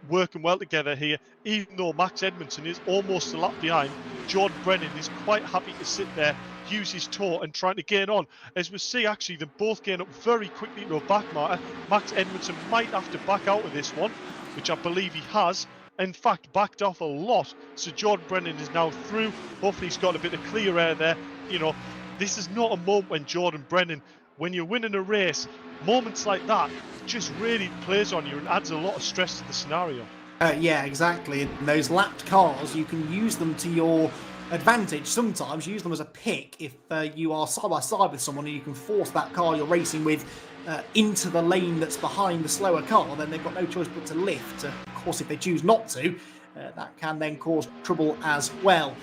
well together here. Even though Max Edmondson is almost a lap behind, Jordan Brennan is quite happy to sit there, use his toe and trying to gain on. As we see, actually, they're both getting up very quickly to a back marker. Max Edmondson might have to back out of this one, which I believe he has. In fact, backed off a lot. So Jordan Brennan is now through. Hopefully he's got a bit of clear air there. You know, this is not a moment when Jordan Brennan, when you're winning a race, moments like that just really plays on you and adds a lot of stress to the scenario. Yeah, exactly. In those lapped cars, you can use them to your advantage. Sometimes use them as a pick if you are side by side with someone and you can force that car you're racing with into the lane that's behind the slower car. Then they've got no choice but to lift. Of course, if they choose not to, that can then cause trouble as well.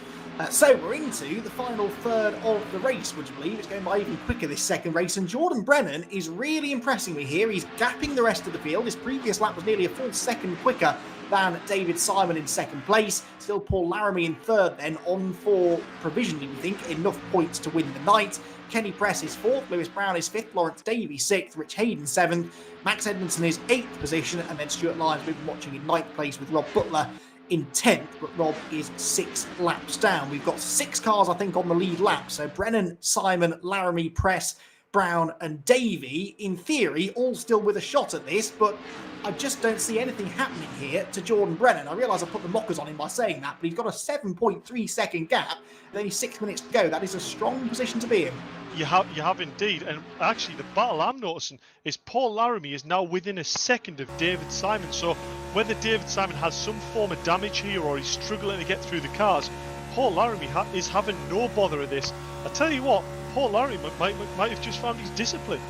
So we're into the final third of the race, would you believe? It's going by even quicker this second race, and Jordan Brennan is really impressing me here. He's gapping the rest of the field. His previous lap was nearly a full second quicker than David Simon in second place. Still Paul Laramie in third then, on for, provisionally we think, enough points to win the night. Kenny Press is fourth, Lewis Brown is fifth, Lawrence Davies sixth, Rich Hayden seventh, Max Edmondson is eighth position, and then Stuart Lyons we've been watching in ninth place with Rob Butler in 10th, but Rob is 6 laps down. We've got 6 cars, I think, on the lead lap. So Brennan, Simon, Laramie, Press, Brown and Davey, in theory, all still with a shot at this, but I just don't see anything happening here to Jordan Brennan. I realise I put the mockers on him by saying that, but he's got a 7.3 second gap, with only 6 minutes to go. That is a strong position to be in. You have indeed, and actually the battle I'm noticing is Paul Laramie is now within a second of David Simon, so whether David Simon has some form of damage here or he's struggling to get through the cars, Paul Laramie is having no bother of this. I tell you what, Paul Laramie might have just found his discipline.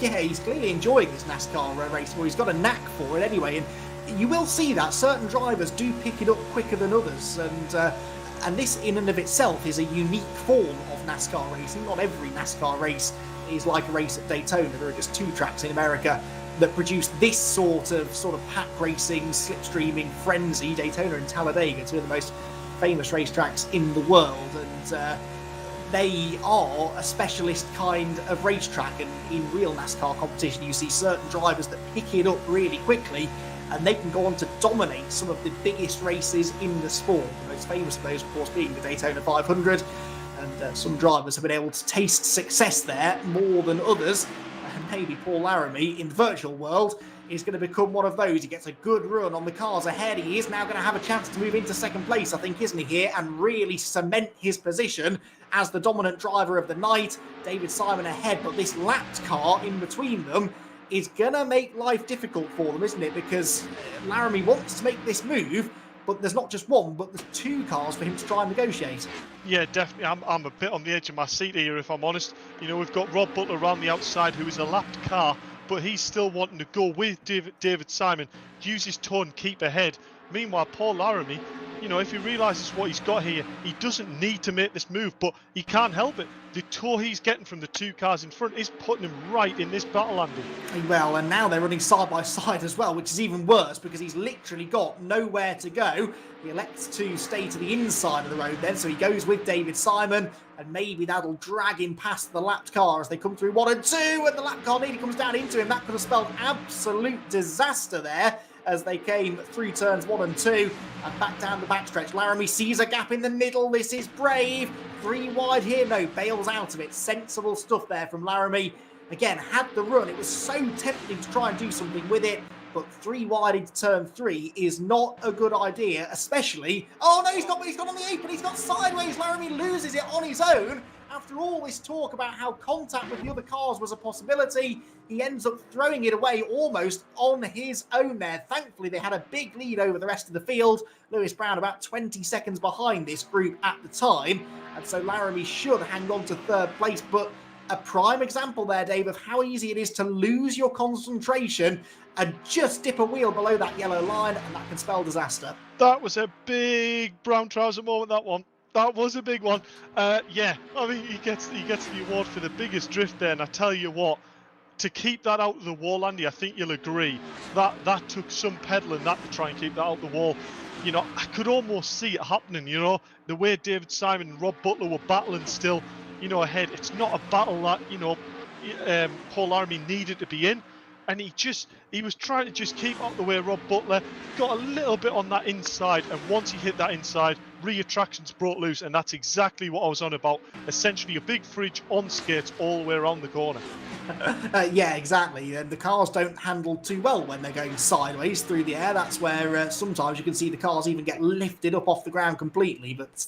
Yeah, he's clearly enjoying this NASCAR race, or he's got a knack for it anyway, and you will see that certain drivers do pick it up quicker than others, and this in and of itself is a unique form of NASCAR racing. Not every NASCAR race is like a race at Daytona. There are just 2 tracks in America that produce this sort of pack racing, slipstreaming frenzy. Daytona and Talladega, 2 of the most famous racetracks in the world, and they are a specialist kind of racetrack. And in real NASCAR competition, you see certain drivers that pick it up really quickly, and they can go on to dominate some of the biggest races in the sport. The most famous of those, of course, being the Daytona 500. And some drivers have been able to taste success there more than others. And maybe Paul Laramie, in the virtual world, is going to become one of those. He gets a good run on the cars ahead. He is now going to have a chance to move into second place, I think, isn't he, here, and really cement his position as the dominant driver of the night. David Simon ahead, but this lapped car in between them is going to make life difficult for them, isn't it? Because Laramie wants to make this move, but there's not just one, but there's 2 cars for him to try and negotiate. Yeah, definitely. I'm a bit on the edge of my seat here, if I'm honest. You know, we've got Rob Butler around the outside, who is a lapped car, but he's still wanting to go with David Simon, use his ton, keep ahead. Meanwhile, Paul Laramie, you know, if he realises what he's got here, he doesn't need to make this move, but he can't help it. The tow he's getting from the 2 cars in front is putting him right in this battle, Andy. Well, and now they're running side by side as well, which is even worse because he's literally got nowhere to go. He elects to stay to the inside of the road then, so he goes with David Simon, and maybe that'll drag him past the lapped car as they come through 1 and 2, and the lapped car nearly comes down into him. That could have spelled absolute disaster there as they came through turns 1 and 2 and back down the backstretch. Laramie sees a gap in the middle. This is brave. 3 wide here. No, bails out of it. Sensible stuff there from Laramie. Again, had the run. It was so tempting to try and do something with it, but 3 wide into turn 3 is not a good idea, especially... Oh no, he's got on the apron. He's got sideways. Laramie loses it on his own. After all this talk about how contact with the other cars was a possibility, he ends up throwing it away almost on his own there. Thankfully, they had a big lead over the rest of the field. Lewis Brown about 20 seconds behind this group at the time. And so Laramie should hang on to 3rd place. But a prime example there, Dave, of how easy it is to lose your concentration and just dip a wheel below that yellow line, and that can spell disaster. That was a big brown trouser moment, that one. That was a big one. Yeah, I mean, he gets the award for the biggest drift there, and I tell you what, to keep that out of the wall, Andy, I think you'll agree, that took some peddling that to try and keep that out of the wall. You know, I could almost see it happening, you know, the way David Simon and Rob Butler were battling still, you know, ahead. It's not a battle that, you know, Paul Laramie needed to be in. And he was trying to just keep out the way of Rob Butler, got a little bit on that inside, and once he hit that inside, rear tractions broke loose, and that's exactly what I was on about. Essentially a big fridge on skates all the way around the corner. Yeah, exactly. The cars don't handle too well when they're going sideways through the air. That's where sometimes you can see the cars even get lifted up off the ground completely. But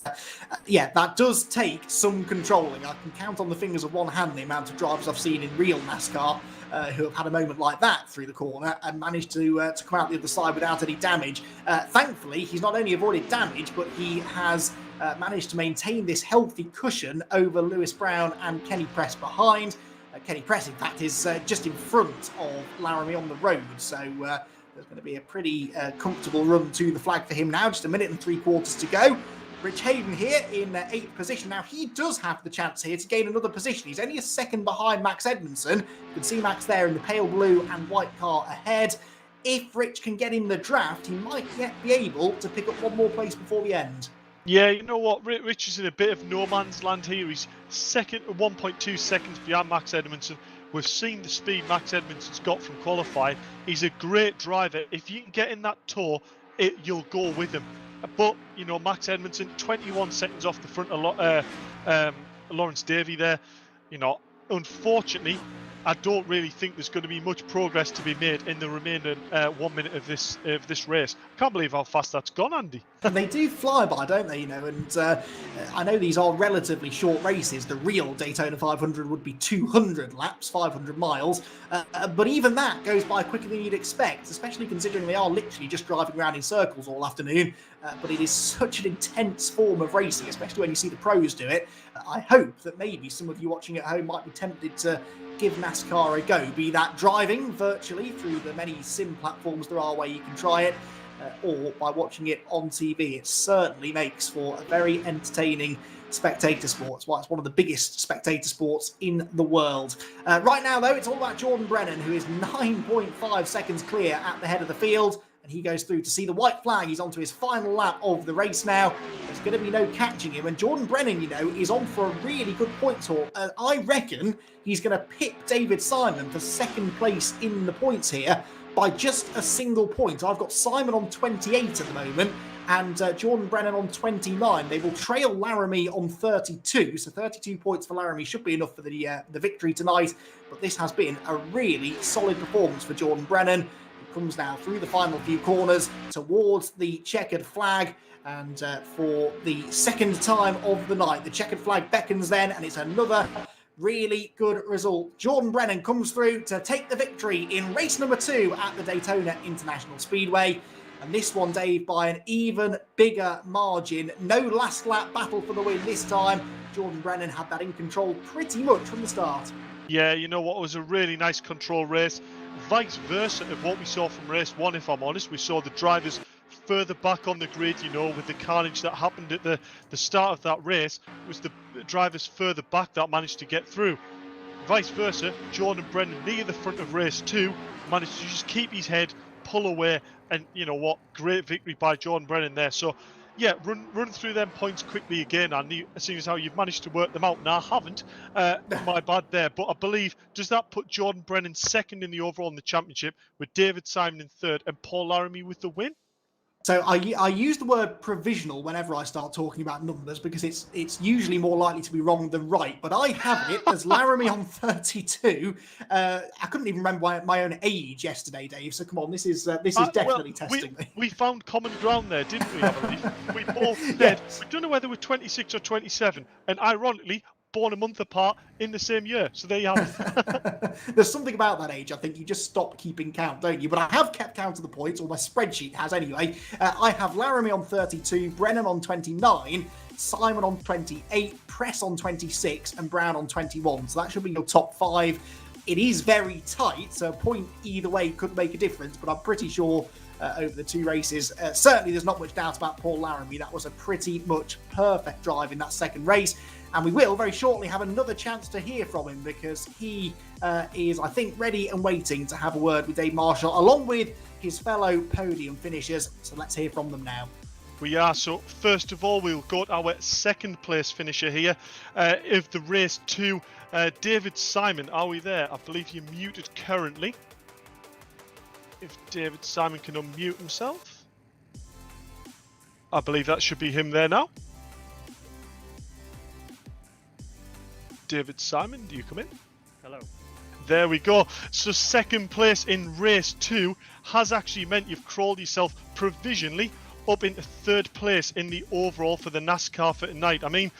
yeah, that does take some controlling. I can count on the fingers of one hand the amount of drivers I've seen in real NASCAR who have had a moment like that through the corner and managed to come out the other side without any damage. Thankfully, he's not only avoided damage, but he has managed to maintain this healthy cushion over Lewis Brown and Kenny Press behind. Kenny Press, in fact, is just in front of Laramie on the road, so there's going to be a pretty comfortable run to the flag for him now. Just 1 minute and 3/4 to go. Rich Hayden here in 8th position. Now, he does have the chance here to gain another position. He's only a second behind Max Edmondson. You can see Max there in the pale blue and white car ahead. If Rich can get in the draft, he might yet be able to pick up one more place before the end. Yeah, you know what? Rich is in a bit of no man's land here. He's second, 1.2 seconds behind Max Edmondson. We've seen the speed Max Edmondson's got from qualifying. He's a great driver. If you can get in that tour, you'll go with him. But, you know, Max Edmondson, 21 seconds off the front of Lawrence Davey there. You know, unfortunately, I don't really think there's going to be much progress to be made in the remaining 1 minute of this race. I can't believe how fast that's gone, Andy. They do fly by, don't they? You know, and I know these are relatively short races. The real Daytona 500 would be 200 laps, 500 miles. But even that goes by quicker than you'd expect, especially considering they are literally just driving around in circles all afternoon. But it is such an intense form of racing, especially when you see the pros do it. I hope that maybe some of you watching at home might be tempted to give NASCAR a go, be that driving virtually through the many sim platforms there are where you can try it, or by watching it on TV. It certainly makes for a very entertaining spectator sport. It's why it's one of the biggest spectator sports in the world. Right now, though, it's all about Jordan Brennan, who is 9.5 seconds clear at the head of the field. And he goes through to see the white flag. He's onto his final lap of the race now. There's going to be no catching him. And Jordan Brennan, you know, is on for a really good point haul. I reckon he's going to pip David Simon for second place in the points here by just a single point. I've got Simon on 28 at the moment and Jordan Brennan on 29. They will trail Laramie on 32. So 32 points for Laramie should be enough for the victory tonight. But this has been a really solid performance for Jordan Brennan. Comes now through the final few corners towards the checkered flag, and for the second time of the night the checkered flag beckons then, and it's another really good result. Jordan Brennan comes through to take the victory in race number 2 at the Daytona International Speedway, and this one, Dave, by an even bigger margin. No last lap battle for the win this time. Jordan Brennan had that in control pretty much from the start. Yeah, you know what, it was a really nice control race. Vice versa of what we saw from race 1, if I'm honest. We saw the drivers further back on the grid, you know, with the carnage that happened at the start of that race. It was the drivers further back that managed to get through. Vice versa, Jordan Brennan near the front of race 2 managed to just keep his head, pull away, and you know what, great victory by Jordan Brennan there. So yeah, run through them points quickly again, Andy, seeing as how you've managed to work them out. Now, I haven't. My bad there. But I believe, does that put Jordan Brennan second in the overall in the championship, with David Simon in third and Paul Laramie with the win? So I use the word provisional whenever I start talking about numbers because it's usually more likely to be wrong than right. But I have it as Laramie on 32. I couldn't even remember my own age yesterday, Dave. So come on, this is definitely testing me. We found common ground there, didn't we? I believe we both said Yes. we don't know whether we're 26 or 27, and ironically, born a month apart in the same year. So there you have it. There's something about that age. I think you just stop keeping count, don't you? But I have kept count of the points, or my spreadsheet has anyway. I have Laramie on 32, Brennan on 29, Simon on 28, Press on 26, and Brown on 21. So that should be your top 5. It is very tight, so a point either way could make a difference, but I'm pretty sure over the 2 races, certainly there's not much doubt about Paul Laramie. That was a pretty much perfect drive in that second race. And we will very shortly have another chance to hear from him because he is, I think, ready and waiting to have a word with Dave Marshall along with his fellow podium finishers. So let's hear from them now. We are. So first of all, we'll go to our second place finisher here of the race 2. David Simon, are we there? I believe you're muted currently. If David Simon can unmute himself. I believe that should be him there now. David Simon, do you come in? Hello. There we go. So second place in race 2 has actually meant you've crawled yourself provisionally up into third place in the overall for the NASCAR for tonight. I mean,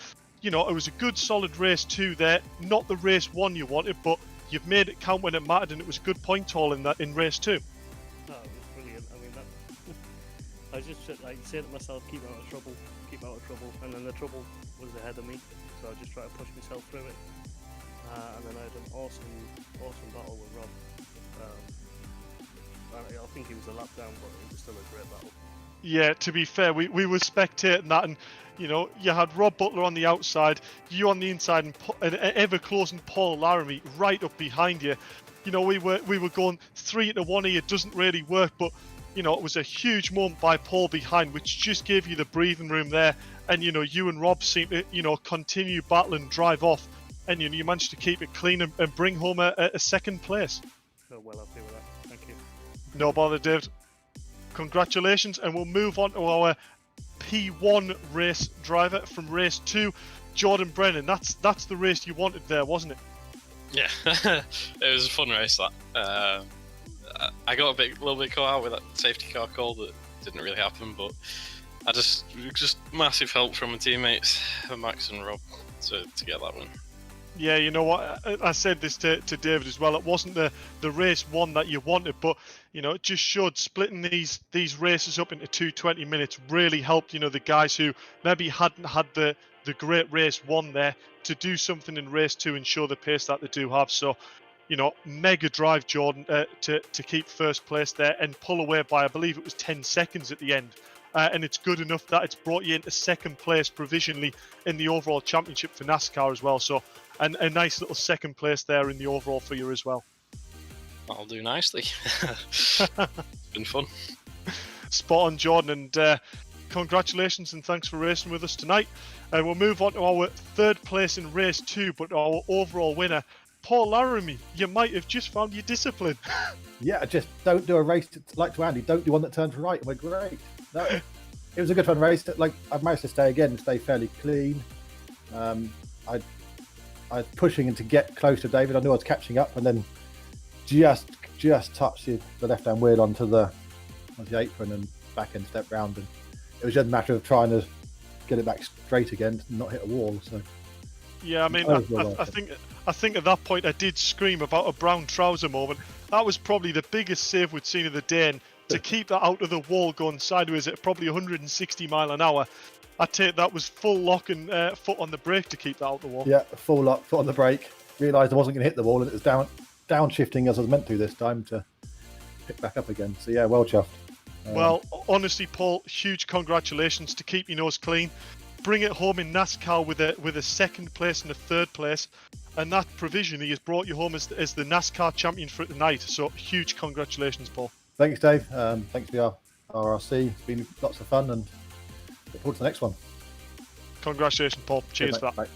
you know, it was a good solid race 2 there. Not the race 1 you wanted, but you've made it count when it mattered, and it was a good point haul in race 2. Oh, it was brilliant. I mean, I was just like saying to myself, keep out of trouble, and then the trouble was ahead of me. So I just try to push myself through it, and then I had an awesome battle with Rob. I think he was a lap down, but it was still a great battle. Yeah, to be fair, we were spectating that, and you know, you had Rob Butler on the outside, you on the inside, and ever closing Paul Laramie right up behind you. You know, we were going 3-1 here. It doesn't really work, but you know, it was a huge moment by Paul behind, which just gave you the breathing room there. And you know, you and Rob seemed to, you know, continue battling, drive off, and you managed to keep it clean and bring home a second place. So well happy with that. Thank you. No bother, David. Congratulations, and we'll move on to our P1 race driver from race 2, Jordan Brennan. That's the race you wanted there, wasn't it? Yeah, it was a fun race. That I got a little bit caught out with that safety car call that didn't really happen, but I just massive help from my teammates, Max and Rob, to get that win. Yeah, you know what? I said this to David as well. It wasn't the race one that you wanted, but you know, it just showed splitting these races up into 220 minutes really helped. You know, the guys who maybe hadn't had the great race one there to do something in race 2 and show the pace that they do have. So, you know, mega drive, Jordan, to keep first place there and pull away by, I believe it was 10 seconds at the end. And it's good enough that it's brought you into second place provisionally in the overall championship for NASCAR as well. So, and a nice little second place there in the overall for you as well. I'll do nicely. It's been fun. Spot on, Jordan, and congratulations and thanks for racing with us tonight. And we'll move on to our third place in race 2, but our overall winner, Paul Laramie. You might have just found your discipline. Yeah, just don't do a race like to Andy. Don't do one that turns right. We're great. No, it was a good fun race. Like, I've managed to stay fairly clean. I was pushing and to get close to David. I knew I was catching up, and then just touched the left-hand wheel onto the apron and back end step round, and it was just a matter of trying to get it back straight again and not hit a wall. So yeah, I mean, I think at that point I did scream about a brown trouser moment. That was probably the biggest save we'd seen of the day, and to keep that out of the wall going sideways at probably 160 mile an hour, I take that was full lock and foot on the brake to keep that out the wall. Yeah, full lock, foot on the brake. Realised I wasn't going to hit the wall, and it was downshifting as I was meant to this time to pick back up again. So yeah, well chuffed. Well, honestly, Paul, huge congratulations to keep your nose clean. Bring it home in NASCAR with a second place and a third place, and that provisionally has brought you home as the NASCAR champion for tonight. So huge congratulations, Paul. Thanks, Dave. Thanks for VRRC. It's been lots of fun, and look forward to the next one. Congratulations, Paul. Cheers for that. Bye.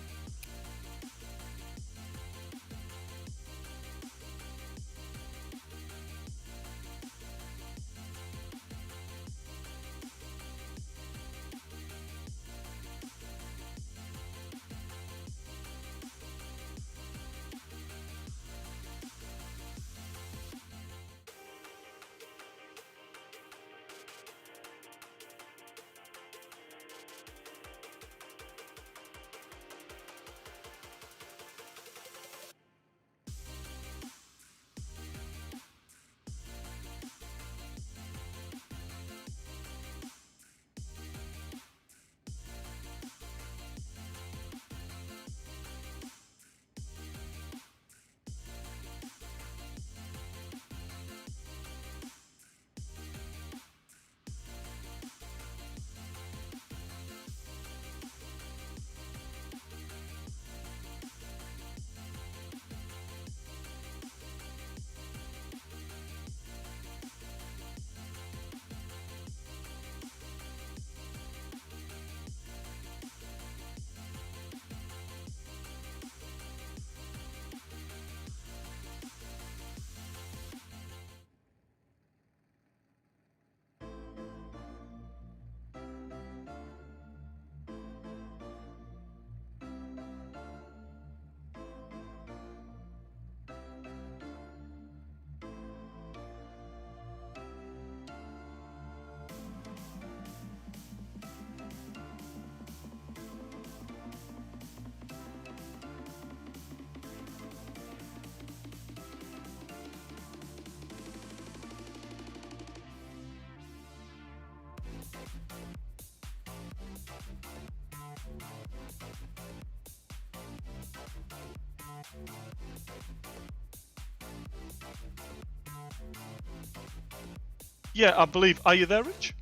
Yeah, I believe. Are you there, Rich?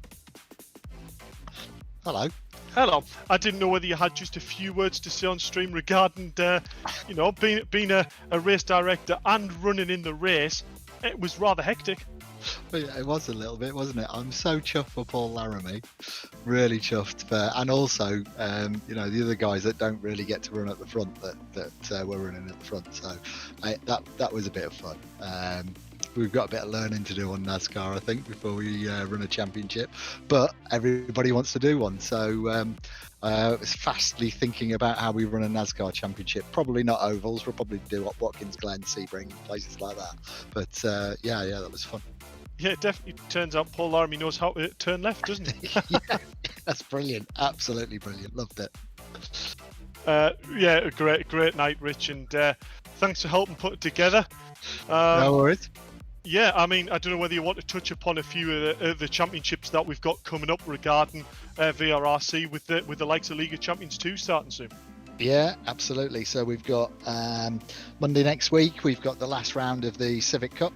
Hello. Hello. I didn't know whether you had just a few words to say on stream regarding, being a race director and running in the race. It was rather hectic. Well, yeah, it was a little bit, wasn't it? I'm so chuffed for Paul Laramie, really chuffed for, and also, the other guys that don't really get to run at the front that were running at the front. So that was a bit of fun. We've got a bit of learning to do on NASCAR, I think, before we run a championship. But everybody wants to do one, so it's fastly thinking about how we run a NASCAR championship. Probably not ovals. We'll probably do Watkins Glen, Sebring, places like that. But yeah, that was fun. Yeah, it definitely turns out Paul Laramie knows how to turn left, doesn't he? Yeah, that's brilliant. Absolutely brilliant. Loved it. Yeah, a great night, Rich, and thanks for helping put it together. No worries. Yeah, I mean, I don't know whether you want to touch upon a few of the championships that we've got coming up regarding VRRC with the likes of League of Champions 2 starting soon. Yeah, absolutely. So we've got Monday next week, we've got the last round of the Civic Cup.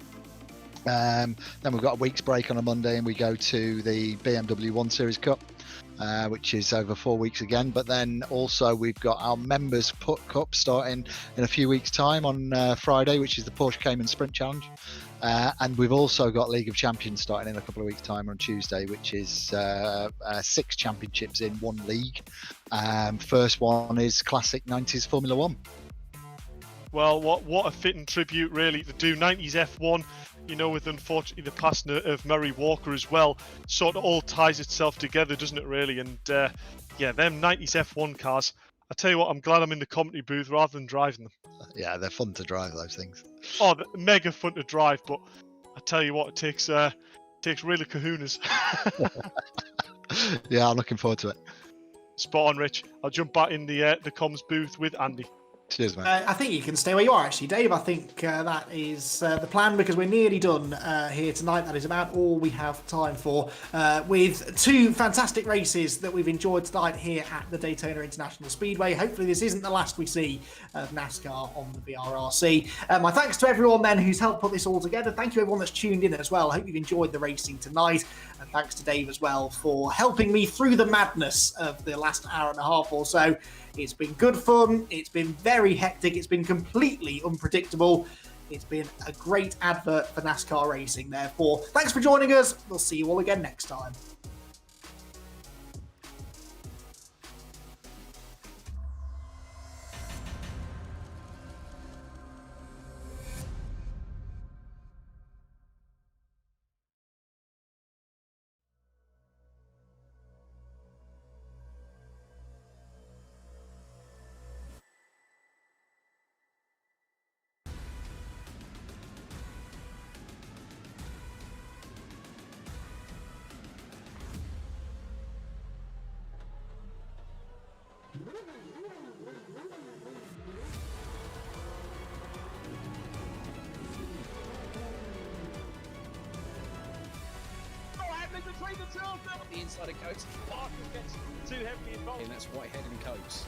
Then we've got a week's break on a Monday and we go to the BMW 1 Series Cup, which is over 4 weeks again. But then also we've got our Members Cup starting in a few weeks' time on Friday, which is the Porsche Cayman Sprint Challenge. And we've also got League of Champions starting in a couple of weeks' time on Tuesday, which is 6 championships in one league. First one is Classic 90s Formula 1. Well, what a fitting tribute, really, to do 90s F1, with unfortunately the passing of Murray Walker as well. Sort of all ties itself together, doesn't it, really? And yeah, them 90s F1 cars, I tell you what, I'm glad I'm in the commentary booth rather than driving them. Yeah, they're fun to drive, those things. Oh, they're mega fun to drive, but I tell you what, it takes really kahunas. Yeah, I'm looking forward to it. Spot on, Rich. I'll jump back in the comms booth with Andy. Cheers, mate. I think you can stay where you are, actually, Dave. I think that is the plan, because we're nearly done here tonight. That is about all we have time for, with 2 fantastic races that we've enjoyed tonight here at the Daytona International Speedway. Hopefully this isn't the last we see of NASCAR on the VRRC. My thanks to everyone then who's helped put this all together. Thank you everyone that's tuned in as well. I hope you've enjoyed the racing tonight. And thanks to Dave as well for helping me through the madness of the last hour and a half or so. It's been good fun. It's been very hectic. It's been completely unpredictable. It's been a great advert for NASCAR racing, therefore. Thanks for joining us. We'll see you all again next time. The inside of Coates. Parker gets too heavily involved. And that's Whitehead and Coates.